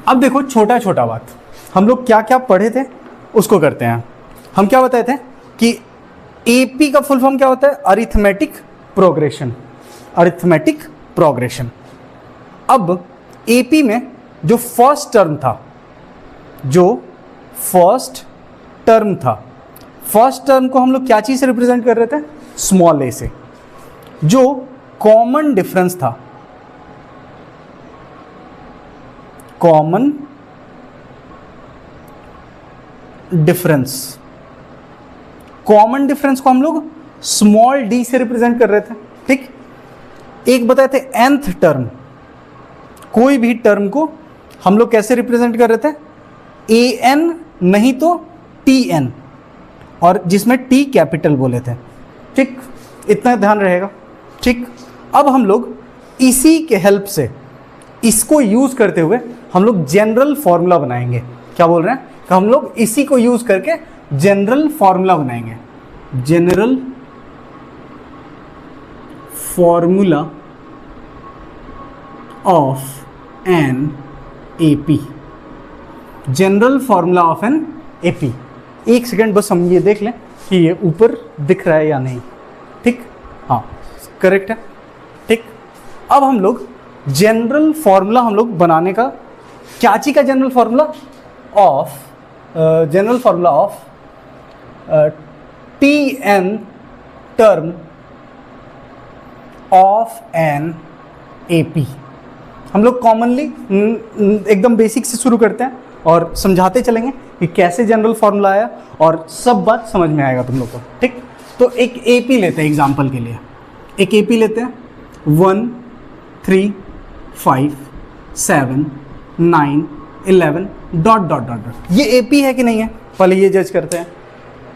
अब देखो छोटा छोटा बात, हम लोग क्या क्या पढ़े थे उसको करते हैं। हम क्या बताए थे कि एपी का फुल फॉर्म क्या होता है, अरिथमेटिक प्रोग्रेशन, अरिथमेटिक प्रोग्रेशन। अब एपी में जो फर्स्ट टर्म था, फर्स्ट टर्म को हम लोग क्या चीज से रिप्रेजेंट कर रहे थे, स्मॉल ए से। जो कॉमन डिफरेंस था, कॉमन डिफरेंस को हम लोग स्मॉल डी से रिप्रेजेंट कर रहे थे, ठीक। एक बताए थे nth टर्म, कोई भी टर्म को हम लोग कैसे रिप्रेजेंट कर रहे थे, an नहीं तो tn, और जिसमें t कैपिटल बोले थे, ठीक। इतना ध्यान रहेगा, ठीक। अब हम लोग इसी के हेल्प से, इसको यूज करते हुए हम लोग जनरल फॉर्मूला बनाएंगे। क्या बोल रहे हैं कि हम लोग इसी को यूज करके जनरल फॉर्मूला बनाएंगे, general formula of an AP, general formula of an AP. एक सेकेंड बस हम ये देख लें कि ये ऊपर दिख रहा है या नहीं, ठीक, हाँ करेक्ट है, ठीक। अब हम लोग जनरल फॉर्मूला हम लोग बनाने का, क्या चीज का general formula of, general formula of T N term of N A P. हम लोग कॉमनली एकदम बेसिक से शुरू करते हैं और समझाते चलेंगे कि कैसे जनरल फॉर्मूला आया, और सब बात समझ में आएगा तुम लोग को, ठीक। तो एक ए पी लेते हैं एग्जाम्पल के लिए, एक ए पी लेते हैं 1 3 5 7 9 11 डॉट डॉट डॉट डॉट। ये ए पी है कि नहीं है, पहले ये जज करते हैं।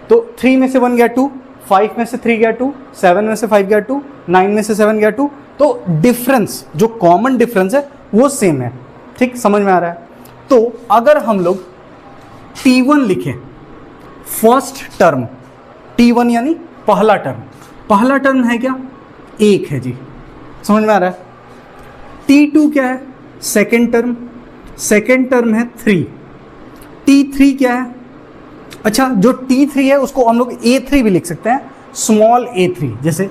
तो 3 में से 1 गया 2, 5 में से 3 गया 2, 7 में से 5 गया 2, 9 में से 7 गया 2, तो डिफरेंस जो कॉमन डिफरेंस है वो सेम है, ठीक, समझ में आ रहा है। तो अगर हम लोग T1 लिखें, फर्स्ट टर्म, T1 यानी पहला टर्म है क्या, 1 है जी, समझ में आ रहा है। T2 क्या है, सेकेंड टर्म है 3, T3 क्या है, अच्छा जो T3 है उसको हम लोग A3 भी लिख सकते हैं, स्मॉल a3, जैसे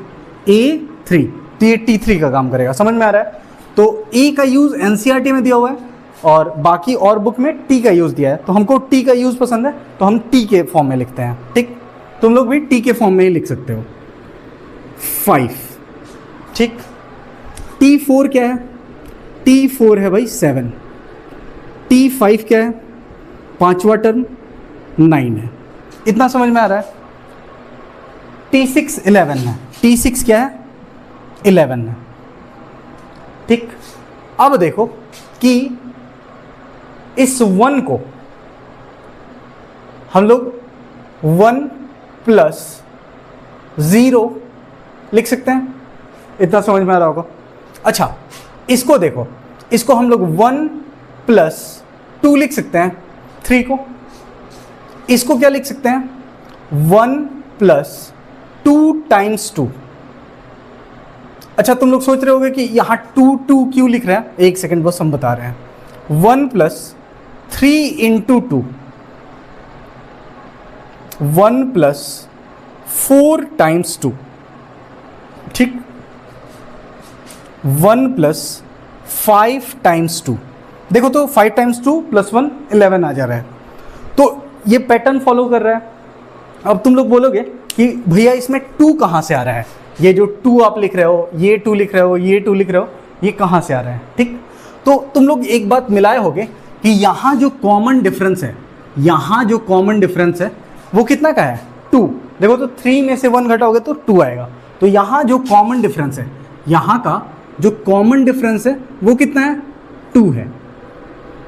a3, तो ये t3 का काम करेगा। समझ में आ रहा है? तो a का यूज़ एनसीईआरटी में दिया हुआ है और बाकी और बुक में t का यूज़ दिया है, तो हमको t का यूज़ पसंद है तो हम t के फॉर्म में लिखते हैं। ठीक, तुम लोग भी t के फॉर्म में ही लिख सकते हो। 5, ठीक। t4 क्या है? t4 है भाई 7। t5 क्या है? पांचवा टर्म 9 है। इतना समझ में आ रहा है? t6 11 है। t6 क्या है? 11 है। ठीक, अब देखो कि इस 1 को हम लोग 1 प्लस 0 लिख सकते हैं। इतना समझ में आ रहा होगा। अच्छा, इसको देखो, इसको हम लोग 1 प्लस 2 लिख सकते हैं, 3 को। इसको क्या लिख सकते हैं? 1 प्लस 2 टाइम्स 2। अच्छा, तुम लोग सोच रहे होगे कि यहाँ 2 क्यों लिख रहे हैं? एक सेकंड बस, हम बता रहे हैं। 1 प्लस 3 इंटू 2, 1 प्लस 4 टाइम्स 2, ठीक। 1 प्लस 5 टाइम्स 2, देखो तो 5 टाइम्स 2 प्लस 1 11 आ जा रहा है। तो ये पैटर्न फॉलो कर रहा है। अब तुम लोग बोलोगे कि भैया इसमें 2 कहाँ से आ रहा है? ये जो 2 आप लिख रहे हो, ये 2 लिख रहे हो, ये 2 लिख रहे हो, ये कहाँ से आ रहा है? ठीक, तो तुम लोग एक बात मिलाए होगे कि यहाँ जो कॉमन डिफरेंस है, यहाँ जो कॉमन डिफरेंस है वो कितना का है? 2। देखो तो 3 में से 1 घटाओगे तो 2 आएगा। तो यहाँ जो कॉमन डिफरेंस है, यहाँ का जो कॉमन डिफरेंस है वो कितना है? 2 है।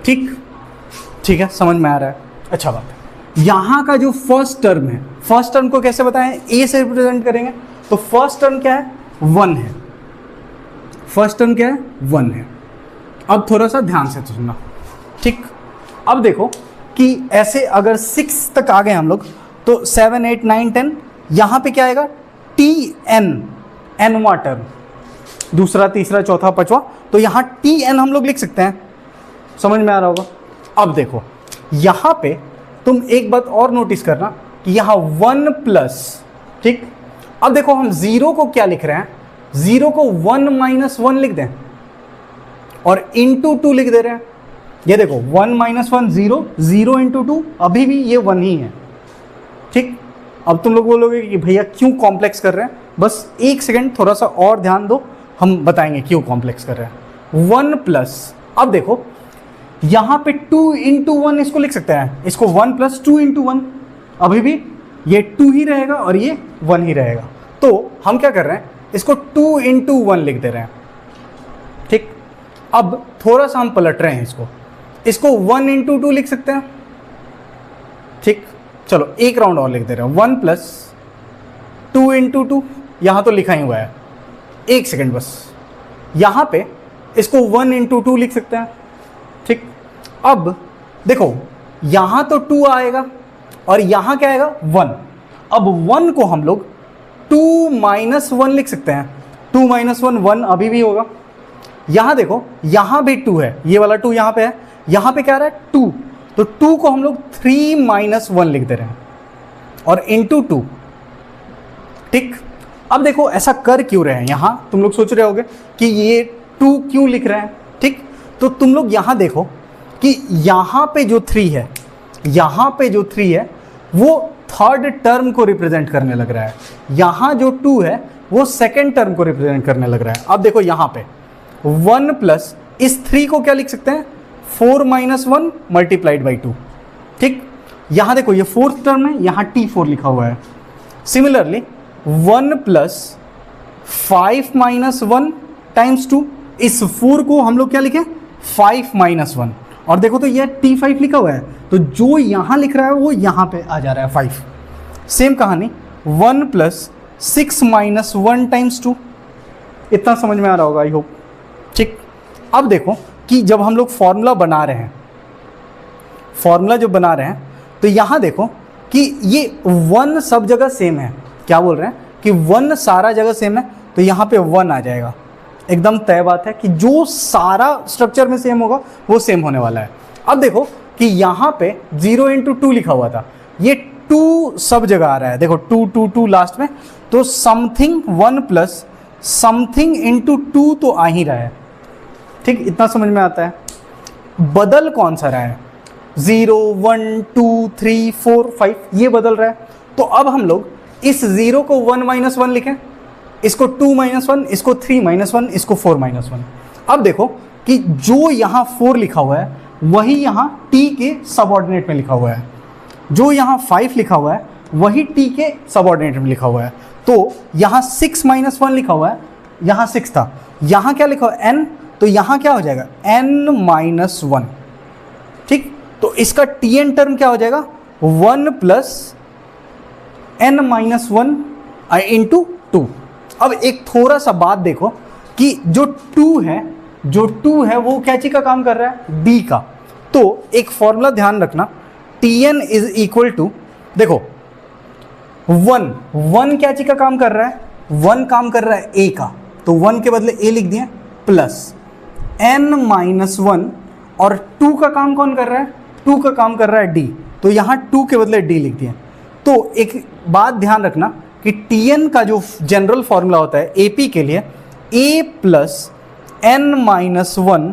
ठीक, ठीक है, समझ में आ रहा है? अच्छा बात है। यहाँ का जो फर्स्ट टर्म है, फर्स्ट टर्म को कैसे बताएं? a से रिप्रेजेंट करेंगे। तो फर्स्ट टर्म क्या है? 1 है। फर्स्ट टर्म क्या है? 1 है। अब थोड़ा सा ध्यान से सुनना, ठीक। अब देखो कि ऐसे अगर 6 तक आ गए हम लोग, तो 7 8 9 10, यहाँ पे क्या आएगा? tn, nवा टर्म, दूसरा तीसरा चौथा पांचवा, तो यहाँ tn हम लोग लिख सकते हैं। समझ में आ रहा होगा? अब देखो यहाँ पे तुम एक बात और नोटिस करना कि यहाँ 1 प्लस, ठीक। अब देखो हम 0 को क्या लिख रहे हैं? 0 को 1 माइनस 1 लिख दें और इंटू 2 लिख दे रहे हैं। ये देखो 1 माइनस 1 0, 0 इंटू 2, अभी भी ये 1 ही है। ठीक, अब तुम लोग बोलोगे कि भैया क्यों कॉम्प्लेक्स कर रहे हैं? बस एक सेकेंड, थोड़ा सा और ध्यान दो, हम बताएंगे क्यों कॉम्प्लेक्स कर रहे हैं। 1 प्लस, अब देखो यहाँ पे 2 इंटू 1 इसको लिख सकते हैं, इसको 1 प्लस 2 इंटू 1, अभी भी ये 2 ही रहेगा और ये 1 ही रहेगा। तो हम क्या कर रहे हैं? इसको 2 इंटू 1 लिख दे रहे हैं। ठीक, अब थोड़ा सा हम पलट रहे हैं इसको 1 इंटू 2 लिख सकते हैं। ठीक, चलो एक राउंड और लिख दे रहे हैं। 1 प्लस 2 इंटू 2, यहाँ तो लिखा ही हुआ है। एक सेकेंड बस, यहाँ पे इसको 1 इंटू 2 लिख सकते हैं। ठीक, अब देखो यहाँ तो 2 आएगा और यहाँ क्या आएगा? 1। अब 1 को हम लोग 2 माइनस 1 लिख सकते हैं। 2 माइनस 1 1 अभी भी होगा। यहाँ देखो, यहाँ भी 2 है, ये वाला 2 यहाँ पे है, यहाँ पे क्या आ रहा है? 2। तो 2 को हम लोग 3 माइनस 1 लिख दे रहे हैं और इंटू 2। ठीक, अब देखो ऐसा कर क्यों रहे हैं? यहाँ तुम लोग सोच रहे होगे कि ये 2 क्यों लिख रहे हैं। ठीक, तो तुम लोग यहाँ देखो कि यहाँ पे जो 3 है, यहाँ पे जो 3 है वो थर्ड टर्म को रिप्रेजेंट करने लग रहा है। यहाँ जो 2 है वो सेकेंड टर्म को रिप्रेजेंट करने लग रहा है। अब देखो यहाँ पे 1 प्लस इस 3 को क्या लिख सकते हैं? 4 माइनस 1 मल्टीप्लाइड बाई 2। ठीक, यहाँ देखो ये फोर्थ टर्म है, यहाँ t4 लिखा हुआ है। सिमिलरली 1 प्लस 5 माइनस 1 टाइम्स 2, इस 4 को हम लोग क्या लिखे? 5 माइनस 1, और देखो तो ये t5 लिखा हुआ है, तो जो यहाँ लिख रहा है वो यहाँ पे आ जा रहा है 5। सेम कहानी 1 प्लस 6 माइनस 1 टाइम्स 2। इतना समझ में आ रहा होगा आई होप। ठीक, अब देखो कि जब हम लोग फॉर्मूला बना रहे हैं, फॉर्मूला जो बना रहे हैं, तो यहाँ देखो कि ये 1 सब जगह सेम है। क्या बोल रहे हैं कि 1 सारा जगह सेम है, तो यहाँ पे 1 आ जाएगा। एकदम तय बात है कि जो सारा स्ट्रक्चर में सेम होगा वो सेम होने वाला है। अब देखो कि यहाँ पे 0 इंटू 2 लिखा हुआ था, ये टू सब जगह आ रहा है, देखो टू टू टू लास्ट में, तो समथिंग 1 प्लस समथिंग इंटू 2 तो आ ही रहा है। ठीक, इतना समझ में आता है। बदल कौन सा रहा है, 0 1 2 3 4 5 ये बदल रहा है। तो अब हम लोग इस 0 को 1 माइनस 1 लिखें, इसको 2 माइनस 1, इसको 3 माइनस 1, इसको 4 माइनस 1। अब देखो कि जो यहाँ 4 लिखा हुआ है वही यहाँ t के सबऑर्डिनेट में लिखा हुआ है, जो यहाँ 5 लिखा हुआ है वही t के सबऑर्डिनेट में लिखा हुआ है। तो यहाँ 6 माइनस 1 लिखा हुआ है, यहाँ 6 था, यहाँ क्या लिखा हुआ है n, तो यहाँ क्या हो जाएगा n माइनस 1। ठीक, तो इसका tn टर्म क्या हो जाएगा 1 प्लस n माइनस 1 इंटू 2। अब एक थोड़ा सा बात देखो कि जो 2 है वो क्या चीज का काम कर रहा है, d का। तो एक फॉर्मूला ध्यान रखना, tn इज इक्वल टू, देखो 1 क्या चीज का काम कर रहा है, 1 काम कर रहा है a का, तो 1 के बदले a लिख दिए, प्लस n माइनस 1, और 2 का काम कौन कर रहा है, 2 का काम कर रहा है d, तो यहाँ 2 के बदले d लिख दिए। तो एक बात ध्यान रखना कि tn का जो जनरल फॉर्मूला होता है AP के लिए a plus n minus 1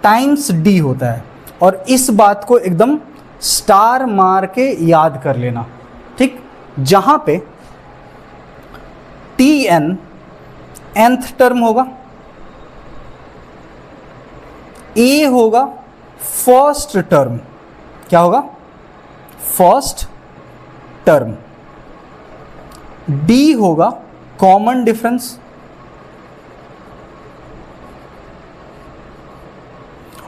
times d होता है, और इस बात को एकदम स्टार मार के याद कर लेना। ठीक, जहां पे tn nth टर्म होगा, a होगा फर्स्ट टर्म, क्या होगा फर्स्ट टर्म, d होगा कॉमन डिफरेंस,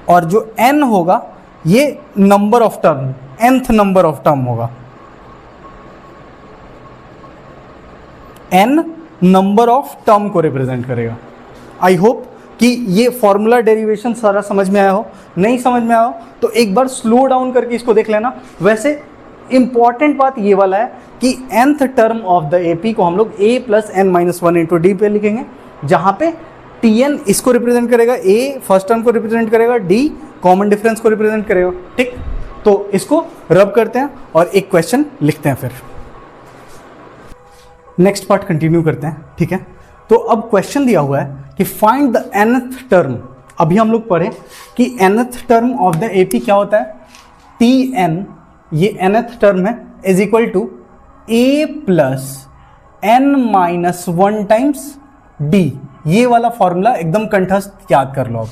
और जो n होगा ये number of term, nth number of term होगा, n नंबर ऑफ टर्म को रिप्रेजेंट करेगा। आई होप कि ये फॉर्मूला डेरिवेशन सारा समझ में आया हो, नहीं समझ में आया हो तो एक बार स्लो डाउन करके इसको देख लेना। वैसे इंपॉर्टेंट बात ये वाला है कि nth term of the AP को हम लोग a plus n minus 1 into D पे लिखेंगे, जहाँ पे tn इसको रिप्रेजेंट करेगा, a फर्स्ट टर्म को रिप्रेजेंट करेगा, d कॉमन डिफरेंस को रिप्रेजेंट करेगा। ठीक, तो इसको रब करते हैं और एक क्वेश्चन लिखते हैं, फिर नेक्स्ट पार्ट कंटिन्यू करते हैं। ठीक है, तो अब क्वेश्चन दिया हुआ है कि फाइंड द nth टर्म। अभी हम लोग पढ़े कि nth term of the AP क्या होता है, tn, ये nth टर्म है, is equal to a plus n minus 1 times d। ये वाला फॉर्मूला एकदम कंठस्थ याद कर लो अब।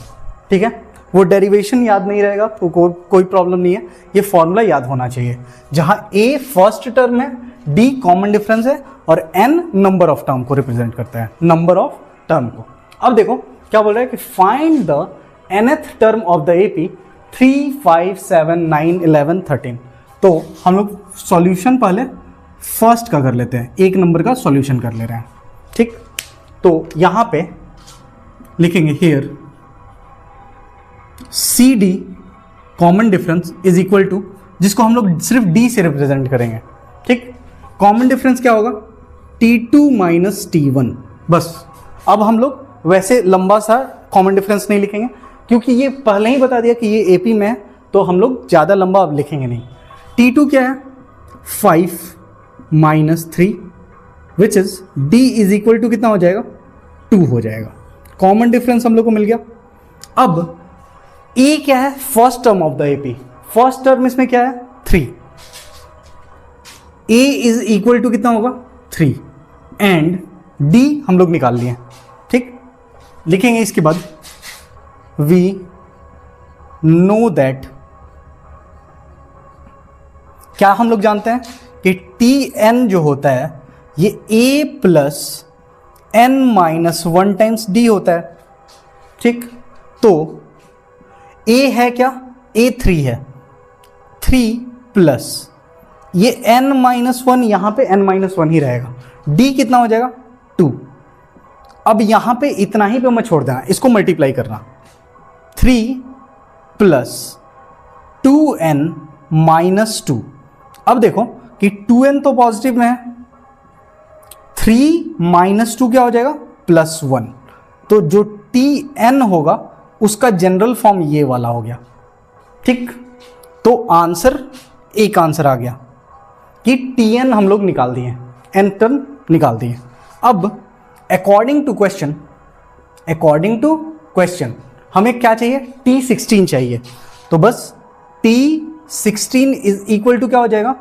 ठीक है, वो डेरिवेशन याद नहीं रहेगा तो कोई प्रॉब्लम नहीं है, ये फॉर्मूला याद होना चाहिए, जहां a फर्स्ट टर्म है, d कॉमन डिफरेंस है, और n नंबर ऑफ टर्म को रिप्रेजेंट करता है, नंबर ऑफ टर्म को। अब देखो क्या बोल रहा है कि find the nth term of the AP 3 5 7 9 11 13। तो हम लोग सॉल्यूशन पहले फर्स्ट का कर लेते हैं, एक नंबर का सॉल्यूशन कर ले रहे हैं। ठीक, तो यहां पे लिखेंगे here CD common difference is equal to, जिसको हम लोग सिर्फ D से रिप्रेजेंट करेंगे। ठीक, कॉमन डिफरेंस क्या होगा T2 माइनस T1। बस अब हम लोग वैसे लंबा सा कॉमन डिफरेंस नहीं लिखेंगे, क्योंकि ये पहले ही बता दिया कि ये AP में है, तो हम लोग ज़्यादा लंबा अब लिखेंगे नहीं। T2 क्या है 5 minus 3, which is D is equal to कितना हो जाएगा 2 हो जाएगा। कॉमन डिफरेंस हम लोग को मिल गया। अब A क्या है first term of the AP, first term इसमें क्या है 3, A इज इक्वल टू कितना होगा 3, एंड D हम लोग निकाल लिए। ठीक, लिखेंगे इसके बाद we know that, क्या हम लोग जानते हैं कि Tn जो होता है ये A plus n minus 1 times D होता है। ठीक, तो A है क्या, A 3 है, 3 प्लस ये n माइनस 1, यहाँ पे n माइनस 1 ही रहेगा, D कितना हो जाएगा 2। अब यहाँ पे इतना ही पे मैं छोड़ देना, इसको मल्टीप्लाई करना, 3 प्लस 2n माइनस 2। अब देखो कि 2n तो पॉजिटिव में है, 3 माइनस 2 क्या हो जाएगा +1, तो जो Tn होगा उसका जनरल फॉर्म ये वाला हो गया। ठीक, तो आंसर एक आंसर आ गया कि Tn हम लोग निकाल दिए, n टर्म निकाल दिए। अब अकॉर्डिंग टू क्वेश्चन हमें क्या चाहिए, T16 चाहिए। तो बस T16 इज इक्वल टू क्या हो जाएगा,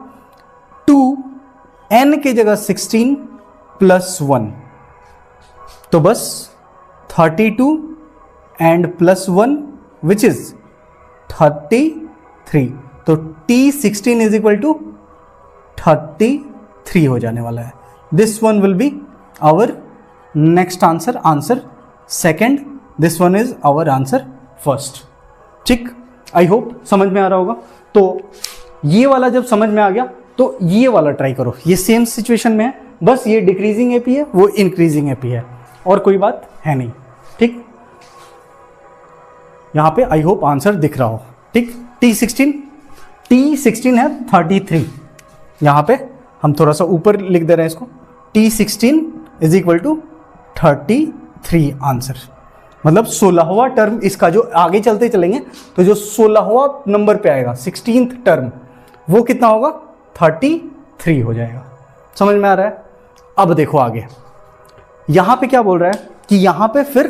2n की जगह 16 प्लस 1, तो बस 32 एंड प्लस 1 विच इज 33। तो T16 इज इक्वल टू 33 हो जाने वाला है। This one will be our next answer, answer second. This one is our answer first. ठीक, आई होप समझ में आ रहा होगा। तो ये वाला जब समझ में आ गया तो ये वाला ट्राई करो। ये सेम सिचुएशन में है, बस ये डिक्रीजिंग एपी है, वो इंक्रीजिंग एपी है, और कोई बात है नहीं। ठीक, यहां पे आई होप आंसर दिख रहा हो। ठीक, T16 है 33, यहां पे हम थोड़ा सा ऊपर लिख दे रहे हैं इसको, T16 is equal to 33 answer. मतलब 16वां टर्म इसका, जो आगे चलते चलेंगे तो जो 16वां नंबर पे आएगा, 16th टर्म, वो कितना होगा, 33 हो जाएगा। समझ में आ रहा है। अब देखो आगे, यहां पे क्या बोल रहा है कि यहां पे फिर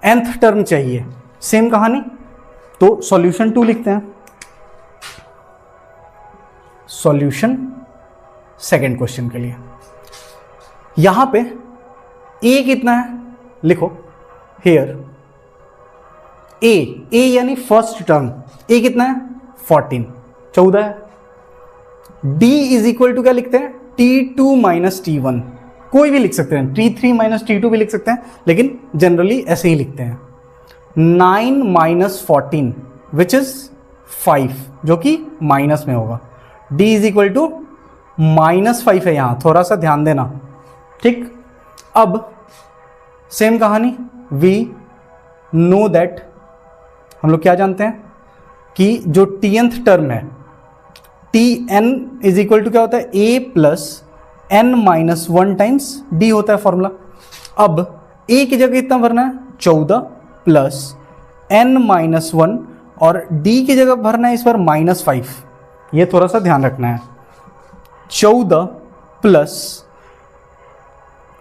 nth टर्म चाहिए, सेम कहानी। तो सॉल्यूशन 2 लिखते हैं, सॉल्यूशन सेकेंड क्वेश्चन के लिए। यहां पे a कितना है, लिखो हेयर a यानी फर्स्ट टर्म, a कितना है 14 है। d इज इक्वल टू क्या लिखते हैं, T2 माइनस T1, कोई भी लिख सकते हैं, T3 माइनस T2 भी लिख सकते हैं, लेकिन जनरली ऐसे ही लिखते हैं। 9 माइनस 14 विच इज 5, जो कि माइनस में होगा। d इज इक्वल टू -5 है, यहां थोड़ा सा ध्यान देना। ठीक, अब सेम कहानी, वी नो दैट, हम लोग क्या जानते हैं कि जो tnth टर्म है, Tn इज इक्वल टू क्या होता है, a plus n minus 1 times d होता है फॉर्मूला। अब a की जगह कितना भरना है, 14 प्लस n माइनस 1, और d की जगह भरना है इस बार -5। ये थोड़ा सा ध्यान रखना है। 14 प्लस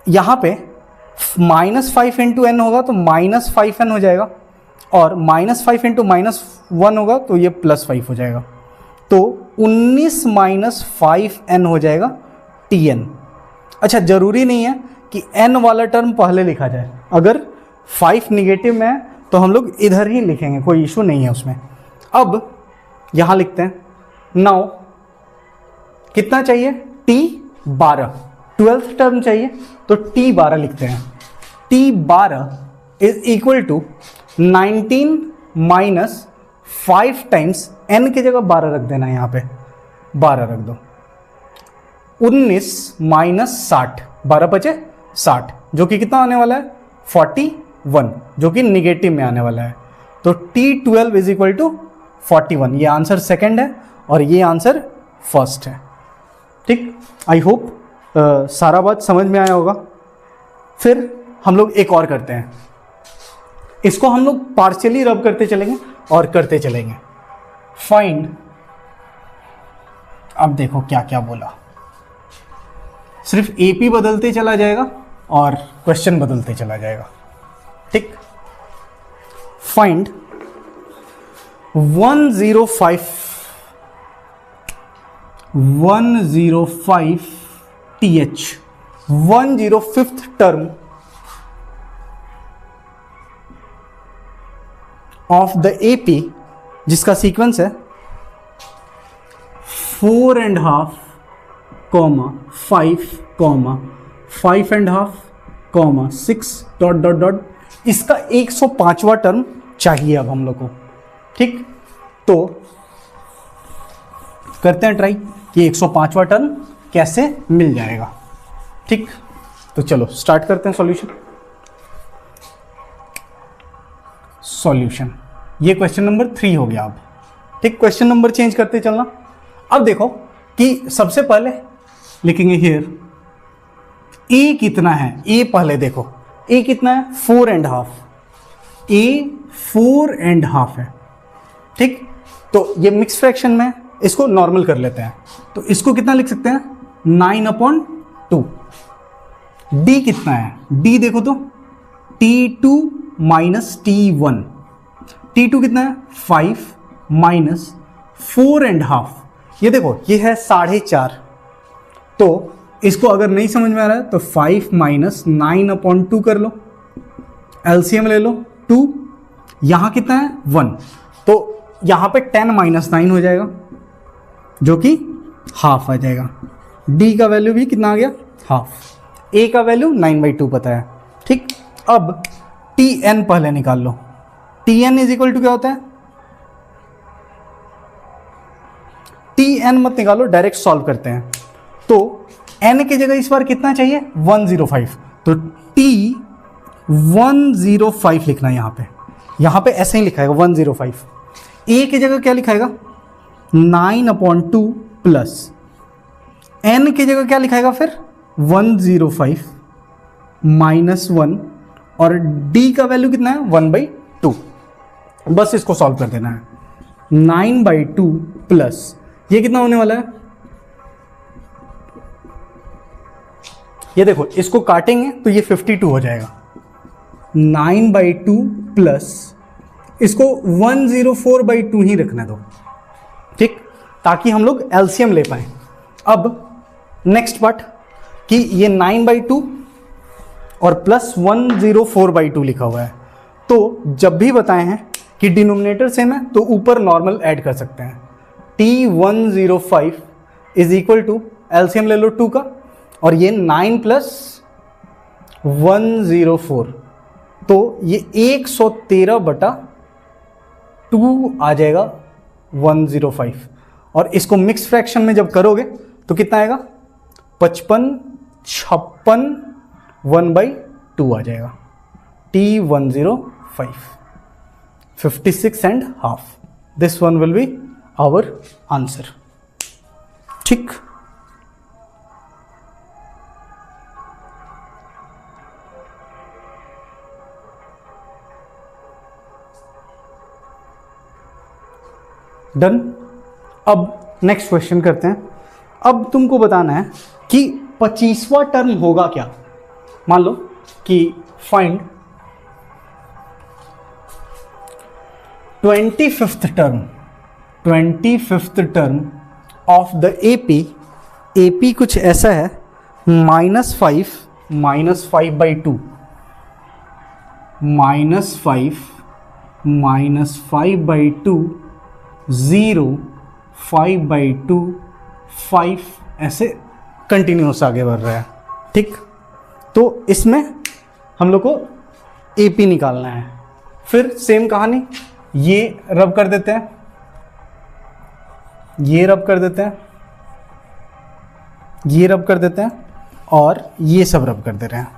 यहां पे -5 इंटू एन होगा तो -5n हो जाएगा, और -5 इंटू -1 होगा तो ये +5 हो जाएगा। तो 19 माइनस 5n हो जाएगा Tn। अच्छा, जरूरी नहीं है कि n वाला टर्म पहले लिखा जाए, अगर 5 निगेटिव में है तो हम लोग इधर ही लिखेंगे, कोई इशू नहीं है उसमें। अब यहां लिखते हैं, नाउ कितना चाहिए, T12, 12th टर्म चाहिए, तो T12 लिखते हैं। T12 is equal to 19 minus 5 times n की जगह 12 रख देना, यहां पे 12 रख दो, 19 माइनस 60, 12 बचे 60, जो कि कितना आने वाला है 41, जो कि निगेटिव में आने वाला है। तो T12 इज इक्वल टू 41, ये आंसर सेकंड है और ये आंसर फर्स्ट है। ठीक, आई होप सारा बात समझ में आया होगा। फिर हम लोग एक और करते हैं, इसको हम लोग पार्शियली रब करते चलेंगे और करते चलेंगे। फाइंड, अब देखो क्या क्या बोला, सिर्फ एपी बदलते चला जाएगा और क्वेश्चन बदलते चला जाएगा। ठीक, find 105 TH 105th term of the AP, जिसका सीक्वेंस है 4.5, 5, 5.5, 6 ... इसका 105वां टर्म चाहिए अब हम लोग को। ठीक, तो करते हैं ट्राई कि 105वां टर्म कैसे मिल जाएगा। ठीक, तो चलो स्टार्ट करते हैं सॉल्यूशन। सॉल्यूशन, ये क्वेश्चन नंबर 3 हो गया अब। ठीक, क्वेश्चन नंबर चेंज करते चलना। अब देखो कि सबसे पहले लिखेंगे हियर ए कितना है, ए पहले देखो ए कितना है 4.5, ए 4.5 है। ठीक, तो ये मिक्स फ्रैक्शन में, इसको नॉर्मल कर लेते हैं, तो इसको कितना लिख सकते हैं 9/2। डी कितना है, डी देखो तो T2 माइनस T1, T2 कितना है 5 माइनस 4.5, ये देखो ये है 4.5। तो इसको अगर नहीं समझ में आ रहा है तो 5 माइनस 9/2 कर लो, एलसीएम ले लो 2, यहाँ कितना है 1, तो यहाँ पे 10 माइनस 9 हो जाएगा जो कि हाफ आ जाएगा। डी का वैल्यू भी कितना आ गया हाफ। ए का वैल्यू 9/2 पता है, ठीक। अब टी एन पहले निकाल लो, T N is equal to क्या होता है, टी एन मत निकालो, डायरेक्ट सॉल्व करते हैं। तो एन की जगह इस बार कितना चाहिए 105, तो टी 105 लिखना है यहाँ पे ऐसे ही लिखाएगा 105। ए की जगह क्या लिखाएगा 9/2 प्लस एन की जगह क्या लिखाएगा फिर 105 माइनस 1, और डी का वैल्यू कितना है 1/2। बस इसको सॉल्व कर देना है। 9/2 प्लस ये कितना होने वाला है, ये देखो इसको काटेंगे तो ये 52 हो जाएगा। 9/2 प्लस इसको 104/2 ही रखने दो, ठीक, ताकि हम लोग एलसीएम ले पाए। अब नेक्स्ट पार्ट कि ये 9/2 और प्लस 104/2 लिखा हुआ है, तो जब भी बताए हैं कि डिनोमिनेटर सेम है तो ऊपर नॉर्मल ऐड कर सकते हैं। T105 is equal to LCM ले लो 2 का, और ये 9 प्लस 104, तो ये 113/2 आ जाएगा 105, और इसको मिक्स फ्रैक्शन में जब करोगे तो कितना आएगा 55, 56, 1/2 आ जाएगा। T105 56.5, this one will be our answer, ठीक। डन। अब नेक्स्ट क्वेश्चन करते हैं। अब तुमको बताना है कि 25वां टर्म होगा क्या। मान लो कि find 25th term of the AP. AP कुछ ऐसा है -5 माइनस 5/2, -5 माइनस 5/2, 0 5/2, 5 ऐसे कंटिन्यूस आगे बढ़ रहा है, ठीक। तो इसमें हम लोग को एपी निकालना है। फिर सेम कहानी, ये रब कर देते हैं, ये रब कर देते हैं, ये रब कर देते हैं, और ये सब रब कर दे रहे हैं,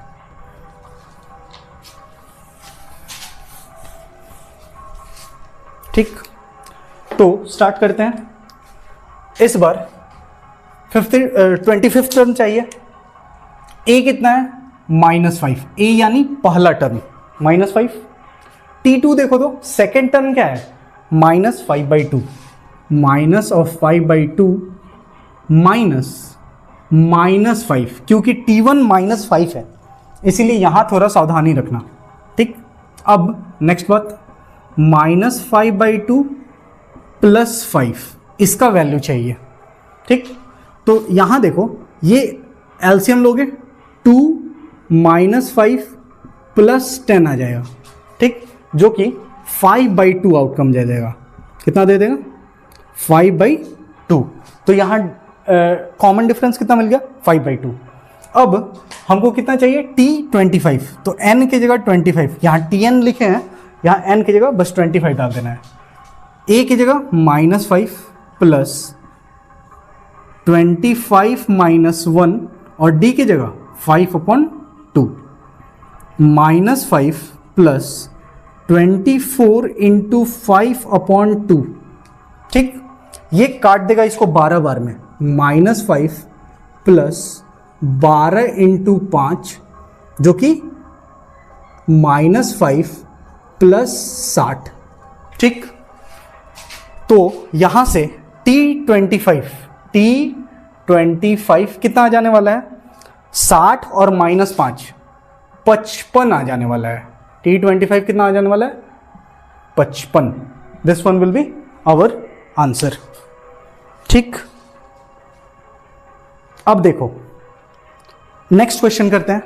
ठीक। तो स्टार्ट करते हैं। इस बार 25th टर्म चाहिए। ए कितना है -5, ए यानी पहला टर्म -5। T2 देखो तो सेकेंड टर्म क्या है -5/2, माइनस ऑफ 5/2 माइनस 5, क्योंकि T1 -5 है इसीलिए यहां थोड़ा सावधानी रखना, ठीक। अब नेक्स्ट बात, -5/2 प्लस 5, इसका वैल्यू चाहिए, ठीक। तो यहां देखो ये एलसीएम लोगे 2 - 5 प्लस 10 आ जाएगा, ठीक, जो कि 5/2 आउटकम दे देगा। कितना दे देगा 5/2। तो यहाँ कॉमन डिफरेंस कितना मिल गया 5/2। अब हमको कितना चाहिए T25, तो n की जगह 25, यहाँ Tn लिखे हैं, यहाँ n की जगह बस 25 डाल देना है। a की जगह -5 प्लस 25 माइनस 1, और d की जगह 5/2 -5 प्लस 24 इंटू 5/2, ठीक। ये काट देगा इसको 12 बार में, -5 प्लस 12 इंटू 5, जो कि -5 प्लस 60, ठीक। तो यहां से T25 25 कितना आ जाने वाला है, 60 और -5 55 आ जाने वाला है। T25 कितना आ जाने वाला है, 55। This one will be our answer. ठीक, अब देखो नेक्स्ट क्वेश्चन करते हैं।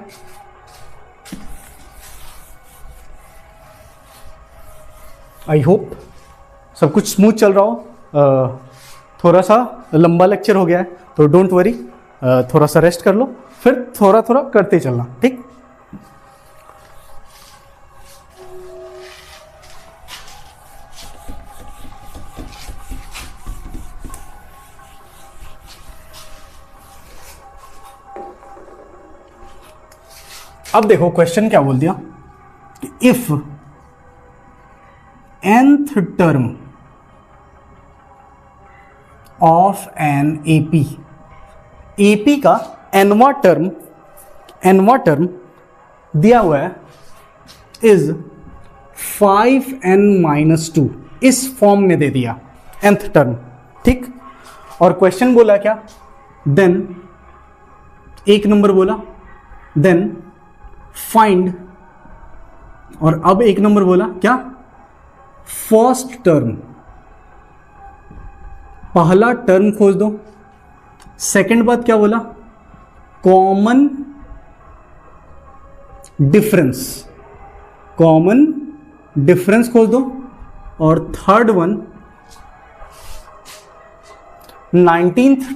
आई होप सब कुछ स्मूथ चल रहा हो। थोड़ा सा लंबा लेक्चर हो गया है तो डोंट वरी, थोड़ा सा रेस्ट कर लो, फिर थोड़ा थोड़ा करते चलना। ठीक, अब देखो क्वेश्चन क्या बोल दिया कि if nth term of an AP का nवा टर्म दिया हुआ है इज 5n-2, इस फॉर्म में दे दिया nth टर्म। ठीक, और क्वेश्चन बोला क्या, देन एक नंबर बोला, देन फाइंड, और अब एक नंबर बोला क्या, फर्स्ट टर्म, पहला टर्म खोज दो। सेकंड बात क्या बोला, कॉमन डिफरेंस खोज दो। और थर्ड वन 19th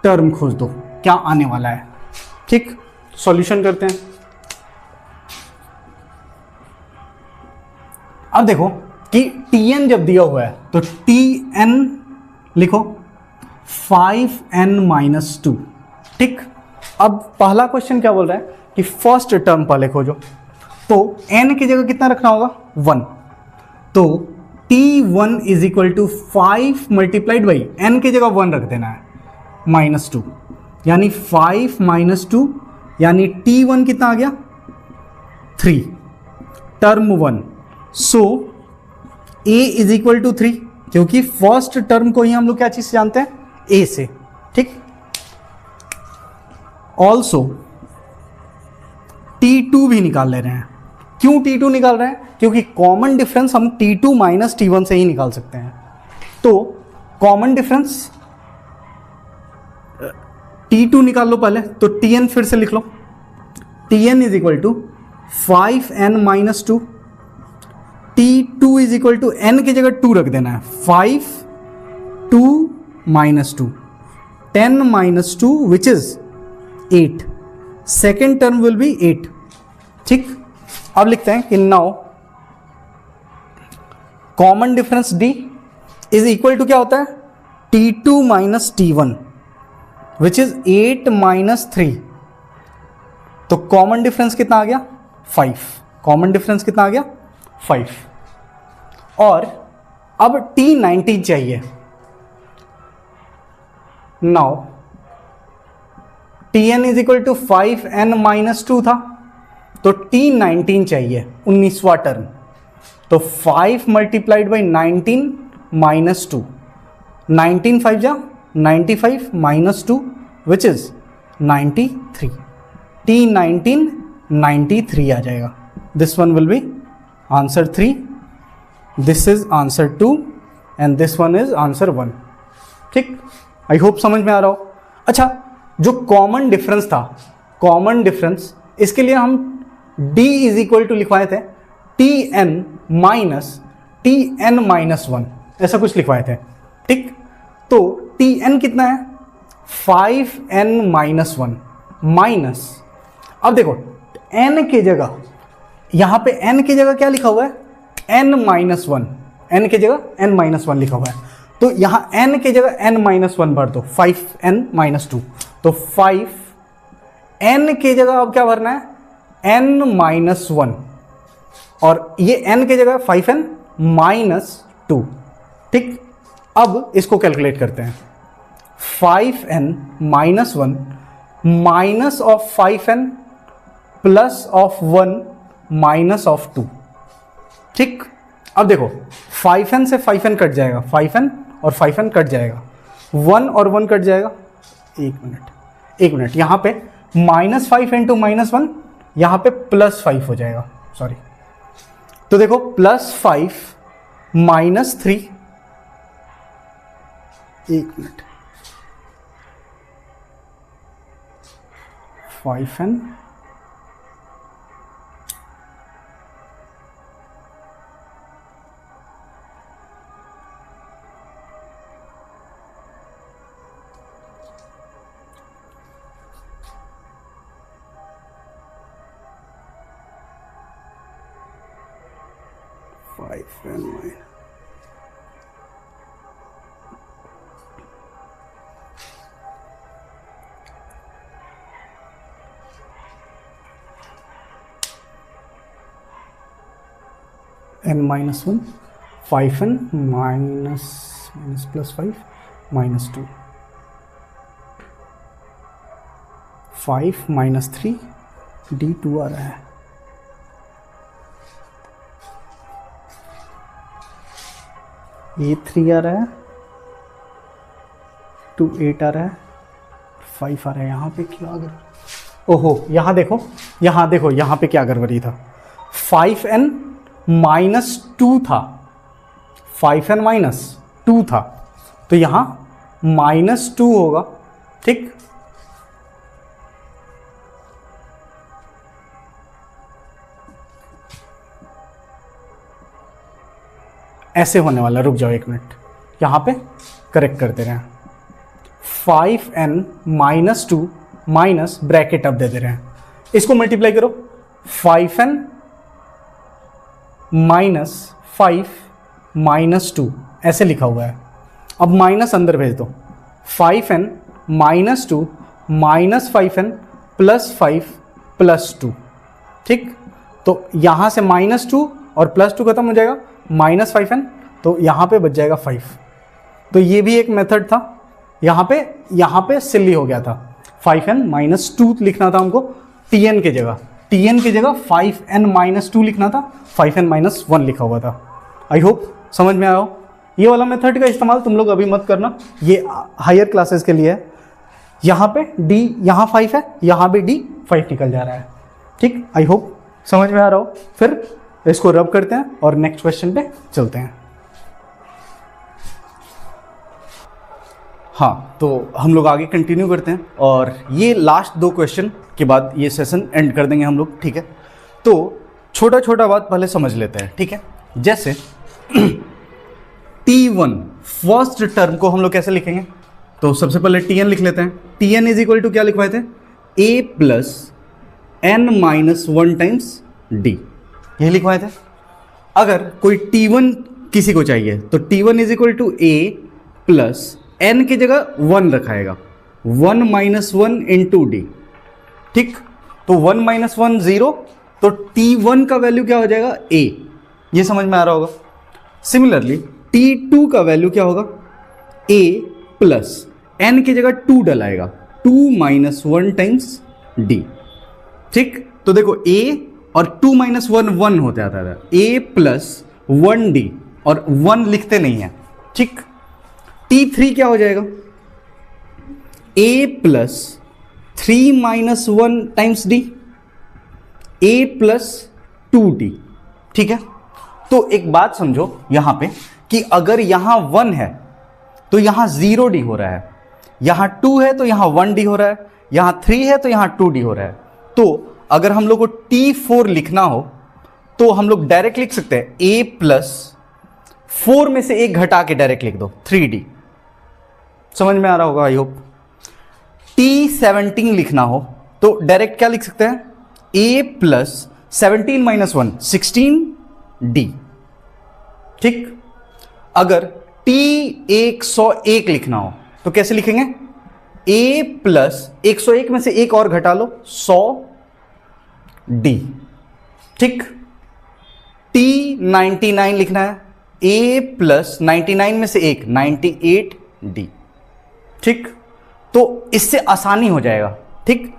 टर्म खोज दो, क्या आने वाला है। ठीक, सॉल्यूशन करते हैं। अब देखो कि Tn जब दिया हुआ है तो Tn लिखो 5n-2। ठीक, अब पहला क्वेश्चन क्या बोल रहा है कि फर्स्ट टर्म पहले खोजो, तो n की जगह कितना रखना होगा, 1। तो T1 is equal to 5 multiplied by n की जगह 1 रख देना है, -2, यानी 5 - 2, यानी T1 कितना आ गया, 3, term 1। So a is equal to 3, क्योंकि फर्स्ट टर्म को ही हम लोग क्या चीज से जानते हैं, a से। ठीक, ऑल्सो T2 भी निकाल ले रहे हैं। क्यों T2 निकाल रहे हैं, क्योंकि कॉमन डिफरेंस हम T2 - T1 से ही निकाल सकते हैं। तो कॉमन डिफरेंस T2 निकाल लो पहले, तो Tn फिर से लिख लो, Tn is equal to 5n-2, T2 is equal to n की जगह 2 रख देना है, 5, 2 - 2, 10 - 2 which is 8, second term will be 8। ठीक, अब लिखते हैं कि now common difference D is equal to क्या होता है, T2 - T1 विच इज 8 - 3। तो कॉमन डिफरेंस कितना आ गया, 5। कॉमन डिफरेंस कितना आ गया, 5। और अब T19 चाहिए। Now Tn is equal to 5n - 2 था, तो T19 चाहिए, 19वां टर्म। तो 5 मल्टीप्लाइड बाई 19 - 2, 19 5 जा 95 - 2 विच इज 93। T19 93 आ जाएगा। This one will B answer 3, this is answer 2 and this one is answer 1। ठीक, आई होप समझ में आ रहा हो। अच्छा, जो कॉमन डिफरेंस था, कॉमन डिफरेंस, इसके लिए हम D इज इक्वल टू लिखवाए थे Tn -1, ऐसा कुछ लिखवाए थे। ठीक, तो Tn कितना है, 5n-1 माइनस, अब देखो n की जगह, यहां पे n की जगह क्या लिखा हुआ है, n-1, n की जगह n-1 लिखा हुआ है। तो यहां n की जगह n-1 भर दो, 5n-2। तो 5 n की जगह अब क्या भरना है, n-1, और ये n की जगह 5n-2। ठीक, अब इसको कैलकुलेट करते हैं। 5n-1 minus of 5n plus of 1 minus of 2। ठीक, अब देखो 5n से 5n कट जाएगा, 5n और 5n कट जाएगा, 1 और 1 कट जाएगा। एक मिनट, यहाँ पे -5 इंटू -1, यहाँ पे +5 हो जाएगा, सॉरी। तो देखो +5 -3, एक minute, 5n n minus 1, 5n minus +5 -2, 5 -3 d2 आ रहा है, a3 आ रहा है, 2 8 आ रहा है, 5 आ रहा है। यहाँ पे क्या गड़बड़ी, ओहो यहाँ देखो, यहाँ पे क्या गड़बड़ी था, 5n -2 था, 5n -2 था, तो यहाँ -2 होगा, ठीक। ऐसे होने वाला, रुक जाओ एक मिनट, यहाँ पे करेक्ट कर दे रहे हैं, 5n -2 माइनस ब्रैकेट अब दे दे रहे हैं, इसको मल्टीप्लाई करो, 5n -5 -2 ऐसे लिखा हुआ है। अब माइनस अंदर भेज दो, 5n -2 -5n +5 +2, ठीक। तो यहाँ से -2 और +2 खत्म हो जाएगा, -5n, तो यहाँ पे बच जाएगा 5। तो ये भी एक मेथड था, यहाँ पे सिली हो गया था, 5n -2 लिखना था हमको tn की जगह, 5n -2 लिखना था, 5n -1 लिखा हुआ था। आई होप समझ में आया हो। ये वाला मेथड का इस्तेमाल तुम लोग अभी मत करना, ये हायर क्लासेस के लिए है। यहाँ पे d, यहाँ 5 है, यहाँ भी d 5 निकल जा रहा है, ठीक। आई होप समझ में आ रहा हो। फिर इसको रब करते हैं और नेक्स्ट क्वेश्चन पे चलते हैं। हाँ, तो हम लोग आगे कंटिन्यू करते हैं और ये लास्ट 2 क्वेश्चन के बाद ये सेशन एंड कर देंगे हम लोग, ठीक है। तो छोटा छोटा बात पहले समझ लेते हैं, ठीक है। जैसे T1 फर्स्ट टर्म को हम लोग कैसे लिखेंगे, तो सबसे पहले Tn लिख लेते हैं। Tn इज इक्वल टू क्या लिखवाए थे, a + n - 1 टाइम्स d, यही लिखवाए थे। अगर कोई T1 किसी को चाहिए तो T1 is equal to a + n की जगह 1 रखाएगा, 1 - 1 इंटू d, ठीक। तो 1 - 1 0, तो T1 का वैल्यू क्या हो जाएगा, a, ये समझ में आ रहा होगा। सिमिलरली T2 का वैल्यू क्या होगा, a + n की जगह 2 डलाएगा, 2 - 1 टाइम्स d, ठीक। तो देखो a और 2 - 1 1 होते आता था, a + 1d, और 1 लिखते नहीं है, ठीक। T3 क्या हो जाएगा, a + 3 - 1 times d, a + 2d, ठीक है। तो एक बात समझो यहां पे कि अगर यहां 1 है तो यहां 0d हो रहा है, यहां 2 है तो यहां 1d हो रहा है, यहां 3 है तो यहां 2d हो रहा है। तो अगर हम लोग को T4 लिखना हो तो हम लोग डायरेक्ट लिख सकते हैं, a + 4 में से 1 घटा के डायरेक्ट लिख दो, 3d। समझ में आ रहा होगा आई होप। T17 लिखना हो तो डायरेक्ट क्या लिख सकते हैं, a + 17 - 1 16d, ठीक। अगर T101 लिखना हो तो कैसे लिखेंगे, a + 101 में से 1 और घटा लो, 100d, ठीक। T99 लिखना है, a + 99 में से 1 98d, ठीक। तो इससे आसानी हो जाएगा, ठीक।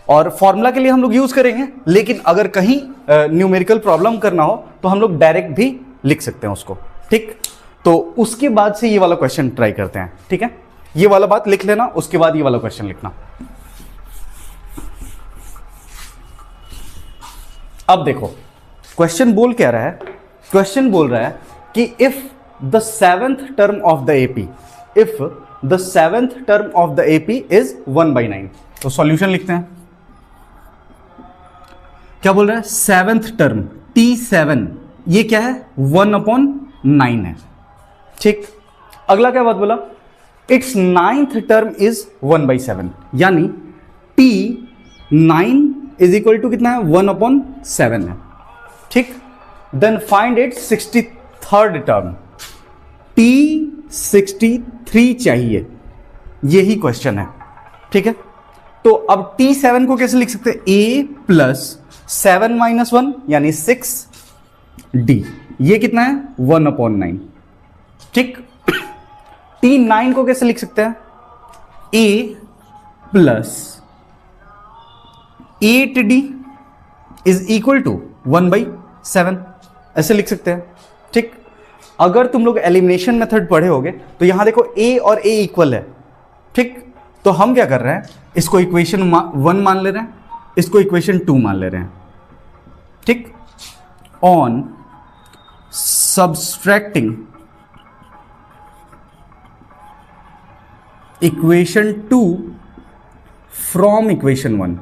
और फॉर्मूला के लिए हम लोग यूज करेंगे, लेकिन अगर कहीं न्यूमेरिकल प्रॉब्लम करना हो तो हम लोग डायरेक्ट भी लिख सकते हैं उसको, ठीक। तो उसके बाद से ये वाला क्वेश्चन ट्राई करते हैं, ठीक है। ये वाला बात लिख लेना, उसके बाद ये वाला क्वेश्चन लिखना। अब देखो क्वेश्चन बोल क्या रहा है, क्वेश्चन बोल रहा है कि if the seventh term of the AP, if the seventh term of the AP is 1/9। तो सॉल्यूशन लिखते हैं। क्या बोल रहा है, सेवेंथ टर्म T7, ये क्या है 1/9 है, ठीक। अगला क्या बात बोला, इट्स नाइन्थ टर्म इज 1/7, यानी T9 इज इक्वल टू कितना है 1/7 है, ठीक। Then find it 63rd term, T63 चाहिए, यही क्वेश्चन है, ठीक है। तो अब T7 को कैसे लिख सकते हैं, A प्लस 7 - 1 यानी 6D, ये कितना है 1/9, ठीक। T9 को कैसे लिख सकते हैं, A plus 8D is equal to 1/7, ऐसे लिख सकते हैं, ठीक। अगर तुम लोग एलिमिनेशन मेथड पढ़े होगे तो यहां देखो A और A इक्वल है, ठीक। तो हम क्या कर रहे हैं, इसको इक्वेशन 1 मान ले रहे हैं, इसको इक्वेशन 2 मान ले रहे हैं, ठीक। On subtracting equation 2 from equation 1,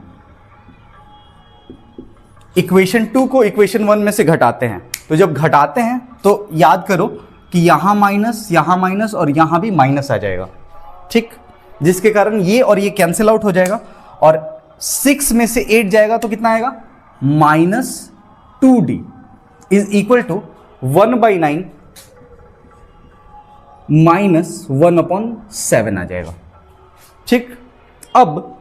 equation 2 को इक्वेशन 1 में से घटाते हैं। तो जब घटाते हैं तो याद करो कि यहां माइनस और यहां भी माइनस आ जाएगा, ठीक। जिसके कारण ये और ये कैंसिल आउट हो जाएगा, और 6 में से 8 जाएगा तो कितना आएगा -2D इज इक्वल टू 1/9 -1/7 आ जाएगा, ठीक। अब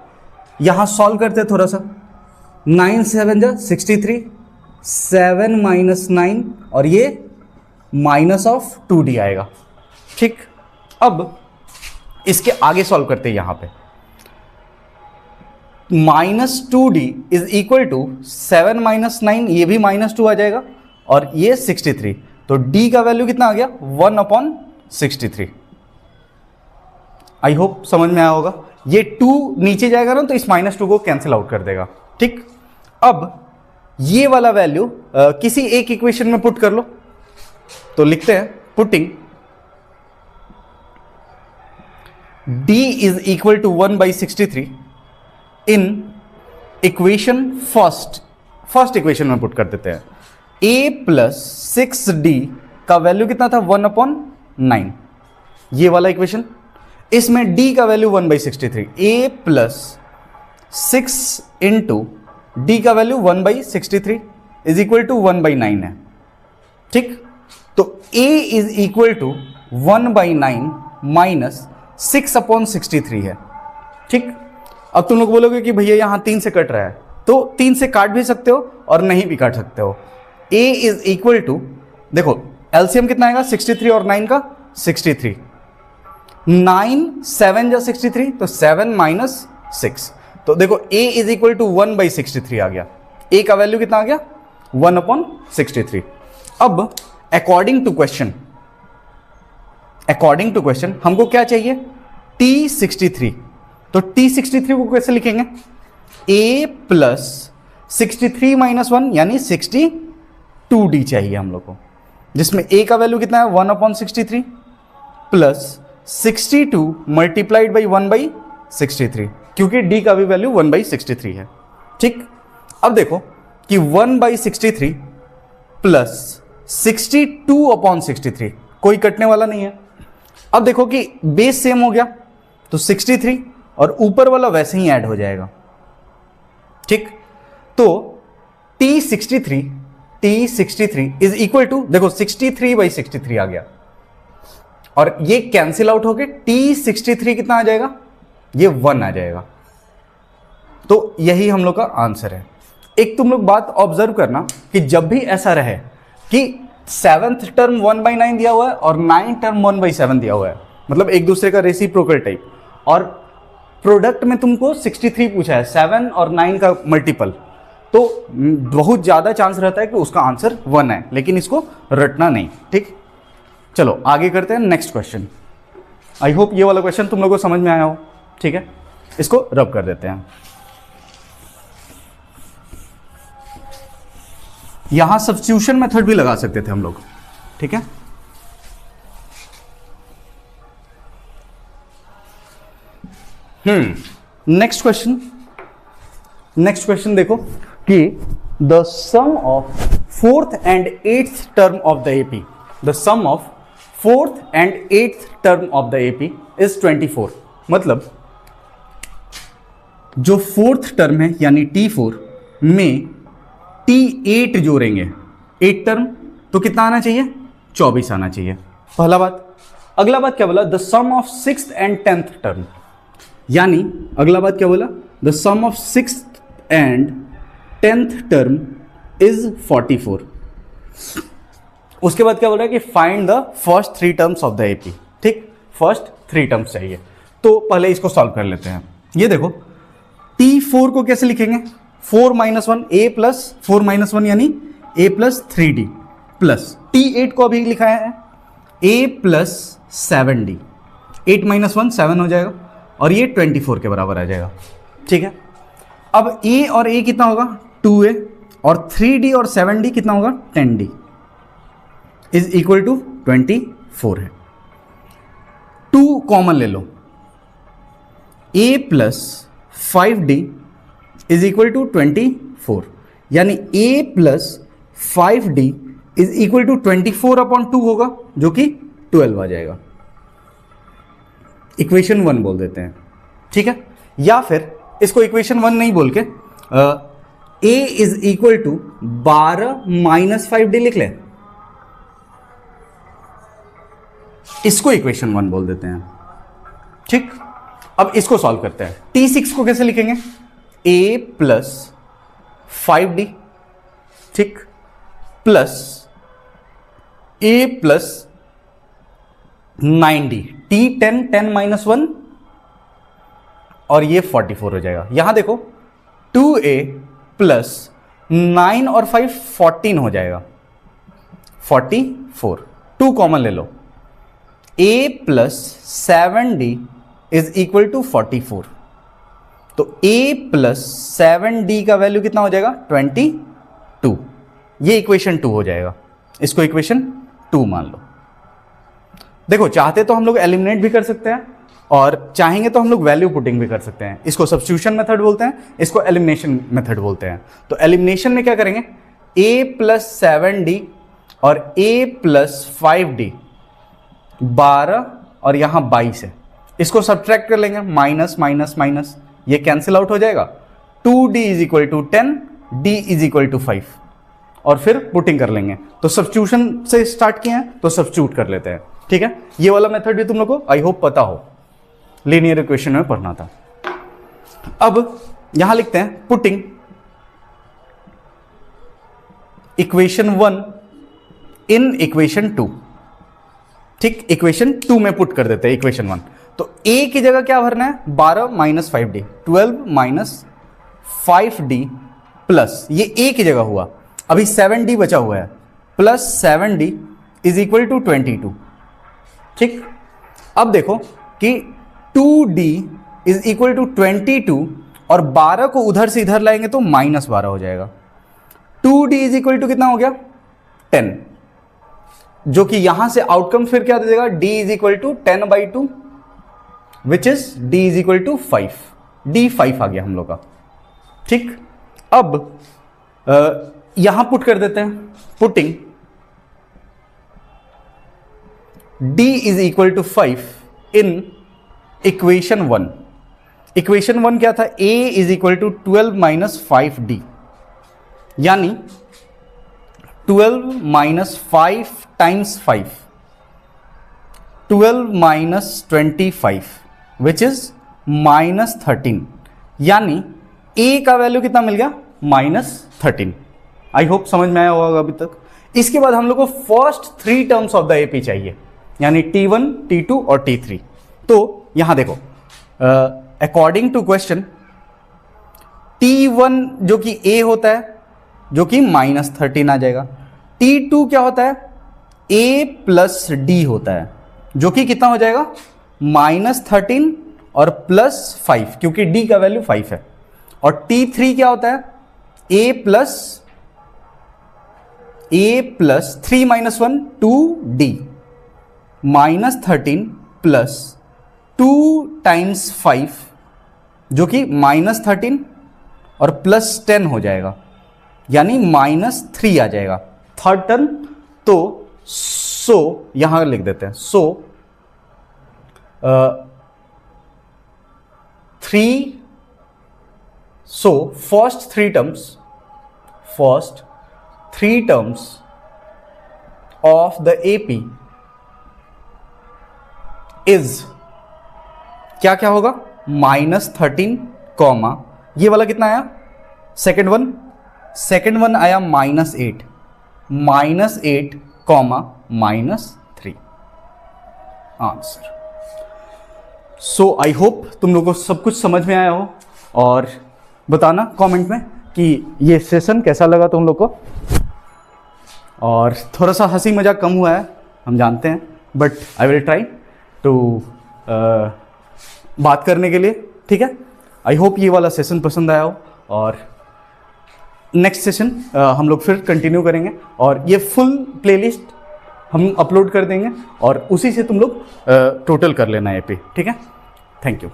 यहां सॉल्व करते हैं थोड़ा सा, 9 × 7 = 63, 7 - 9 और ये -2D आएगा, ठीक। अब इसके आगे सॉल्व करते हैं, यहां पे -2D इज इक्वल टू 7 - 9, ये भी -2 आ जाएगा, और ये 63, तो D का वैल्यू कितना आ गया 1/63। आई होप समझ में आया होगा। ये 2 नीचे जाएगा ना तो इस -2 को कैंसिल आउट कर देगा, ठीक। अब ये वाला वैल्यू किसी एक इक्वेशन में पुट कर लो, तो लिखते हैं putting D is equal to 1/63 in equation first equation में पुट कर देते हैं। A प्लस 6D का वैल्यू कितना था 1/9, ये वाला इक्वेशन, इसमें D का value 1/63, A plus 6 into D का वैल्यू 1/63 इज इक्वल टू 1/9 है, ठीक। तो A is equal to 1/9 minus 6/63 है, ठीक। अब तुम लोग बोलोगे कि भैया यहां 3 से कट रहा है, तो 3 से काट भी सकते हो और नहीं भी काट सकते हो। A इज इक्वल टू, देखो एलसीएम कितना आएगा 63 और 9 का 63, 9 7 × 63, तो 7 - 6, तो देखो A इज इक्वल टू 1/63 आ गया, A का वैल्यू कितना आ गया 1/63। अब अकॉर्डिंग टू क्वेश्चन हमको क्या चाहिए T63, तो T63 को कैसे लिखेंगे, A प्लस 63 - 1 यानी 62D चाहिए हम लोग को, जिसमें A का वैल्यू कितना है 1/63 प्लस 62 मल्टीप्लाइड बाई 1/63, क्योंकि D का भी वैल्यू 1/63 है, ठीक। अब देखो कि 1/63 प्लस 62/63 कोई कटने वाला नहीं है। अब देखो कि बेस सेम हो गया तो 63 और ऊपर वाला वैसे ही ऐड हो जाएगा, ठीक। तो T63 इज इक्वल टू, देखो 63/63 आ गया, और ये कैंसिल आउट होके T63 कितना आ जाएगा, ये 1 आ जाएगा। तो यही हम लोग का आंसर है। एक तुम लोग बात ऑब्जर्व करना कि जब भी ऐसा रहे कि 7th टर्म 1/9 दिया हुआ है और 9th टर्म 1/7 दिया हुआ है, मतलब एक दूसरे का रेसिप्रोकल टाइप, और प्रोडक्ट में तुमको 63 पूछा है, 7 और 9 का मल्टीपल, तो बहुत ज़्यादा चांस रहता है कि उसका आंसर 1 है, लेकिन इसको रटना नहीं, ठीक। चलो आगे करते हैं नेक्स्ट क्वेश्चन। आई होप ये वाला क्वेश्चन तुम लोगों को समझ में आया हो। ठीक है, इसको रब कर देते हैं। यहां सब्स्टिट्यूशन मेथड भी लगा सकते थे हम लोग। ठीक है, नेक्स्ट क्वेश्चन देखो कि the sum of fourth and eighth term of the AP, the sum of fourth and eighth term of the AP is 24। मतलब जो फोर्थ टर्म है यानी T4 में T8 जोड़ेंगे, 8 टर्म, तो कितना आना चाहिए? 24 आना चाहिए। पहला बात। अगला बात क्या बोला? The sum of sixth and tenth term, यानी अगला बात क्या बोला? The sum of sixth and tenth term is 44। उसके बाद क्या बोल रहा है कि find the first 3 terms of the AP. ठीक, फर्स्ट 3 टर्म्स चाहिए, तो पहले इसको सॉल्व कर लेते हैं। ये देखो T4 को कैसे लिखेंगे? 4 - 1 a प्लस 4 - 1 यानी a plus 3d plus T8 को अभी लिखा है a प्लस 7d। 8 - 1 7 हो जाएगा और ये 24 के बराबर आ जाएगा। ठीक है, अब a और a कितना होगा? 2a, और 3d और 7d कितना होगा? 10d इज इक्वल टू 24 है। 2 कॉमन ले लो, a plus 5d is equal to 24, यानी a plus 5d is equal to 24/2 होगा, जो कि 12 आ जाएगा। इक्वेशन 1 बोल देते हैं। ठीक है, या फिर इसको इक्वेशन 1 नहीं बोल के a is equal to 12 - 5d लिख लें, इसको इक्वेशन 1 बोल देते हैं। ठीक, अब इसको सॉल्व करते हैं। T6 को कैसे लिखेंगे? a प्लस 5d, ठीक, plus a plus 9d, T10 10 - 1 और ये 44 हो जाएगा। यहां देखो 2a प्लस 9 और 5 14 हो जाएगा, 44। 2 कॉमन ले लो, a plus 7d is equal to 44, तो a प्लस 7d का वैल्यू कितना हो जाएगा? 22। ये इक्वेशन 2 हो जाएगा, इसको इक्वेशन 2 मान लो। देखो चाहते तो हम लोग एलिमिनेट भी कर सकते हैं और चाहेंगे तो हम लोग वैल्यू पुटिंग भी कर सकते हैं। इसको सब्स्टिट्यूशन मेथड बोलते हैं, इसको एलिमिनेशन मेथड बोलते हैं। तो एलिमिनेशन में क्या करेंगे? a प्लस 7d और a प्लस 5d 12 और यहां 22 है, इसको सब्ट्रैक्ट कर लेंगे, माइनस माइनस माइनस, ये कैंसिल आउट हो जाएगा। 2d is equal to 10, d is equal to 5, और फिर पुटिंग कर लेंगे। तो सब्स्टिट्यूशन से स्टार्ट किए हैं तो सब्स्टिट्यूट कर लेते हैं। ठीक है, ये वाला मेथड भी तुम लोग को आई होप पता हो, लीनियर इक्वेशन में पढ़ना था। अब यहां लिखते हैं पुटिंग इक्वेशन 1 इन इक्वेशन 2। ठीक, इक्वेशन 2 में पुट कर देते हैं इक्वेशन 1। तो a की जगह क्या भरना है? 12 - 5d, 12 - 5d प्लस ये a की जगह हुआ, अभी 7d बचा हुआ है, plus 7d is equal to 22। ठीक, अब देखो कि 2d इज इक्वल टू 22 और 12 को उधर से इधर लाएंगे तो -12 हो जाएगा। 2d इज इक्वल टू कितना हो गया? 10, जो कि यहां से आउटकम फिर क्या दे देगा? d is equal to 10/2 which is d is equal to 5, d 5 आ गया हम लोग का। ठीक, अब यहां पुट कर देते हैं, putting d is equal to 5 in equation 1। Equation 1 क्या था? a is equal to 12 - 5d, यानी 12 - 5 टाइम्स 5, 12 - 25 विच इज -13, यानी a का वैल्यू कितना मिल गया? -13। आई होप समझ में आया होगा अभी तक। इसके बाद हम लोग को first 3 terms of the AP चाहिए, यानी T1, T2 और T3। तो यहां देखो अकॉर्डिंग टू क्वेश्चन T1 जो कि a होता है, जो कि -13 आ जाएगा। T2 क्या होता है? a प्लस डी होता है, जो कि कितना हो जाएगा -13 और +5, क्योंकि d का वैल्यू 5 है। और T3 क्या होता है a प्लस 3 - 1 2d, -13 प्लस 2 × 5, जो कि -13 और +10 हो जाएगा, यानी -3 आ जाएगा थर्ड टर्म। तो यहां लिख देते हैं, first three terms of the AP is क्या क्या होगा, -13 कॉमा, ये वाला कितना आया सेकेंड वन आया -8 comma -3 answer. So I hope तुम लोगों को सब कुछ समझ में आया हो, और बताना कमेंट में कि ये सेशन कैसा लगा तुम लोग को। और थोड़ा सा हंसी मजाक कम हुआ है, हम जानते हैं, but I will try to बात करने के लिए, ठीक है। आई होप ये वाला सेशन पसंद आया हो, और नेक्स्ट सेशन हम लोग फिर कंटिन्यू करेंगे, और ये फुल प्लेलिस्ट हम अपलोड कर देंगे, और उसी से तुम लोग टोटल कर लेना AP, ठीक है। Thank you.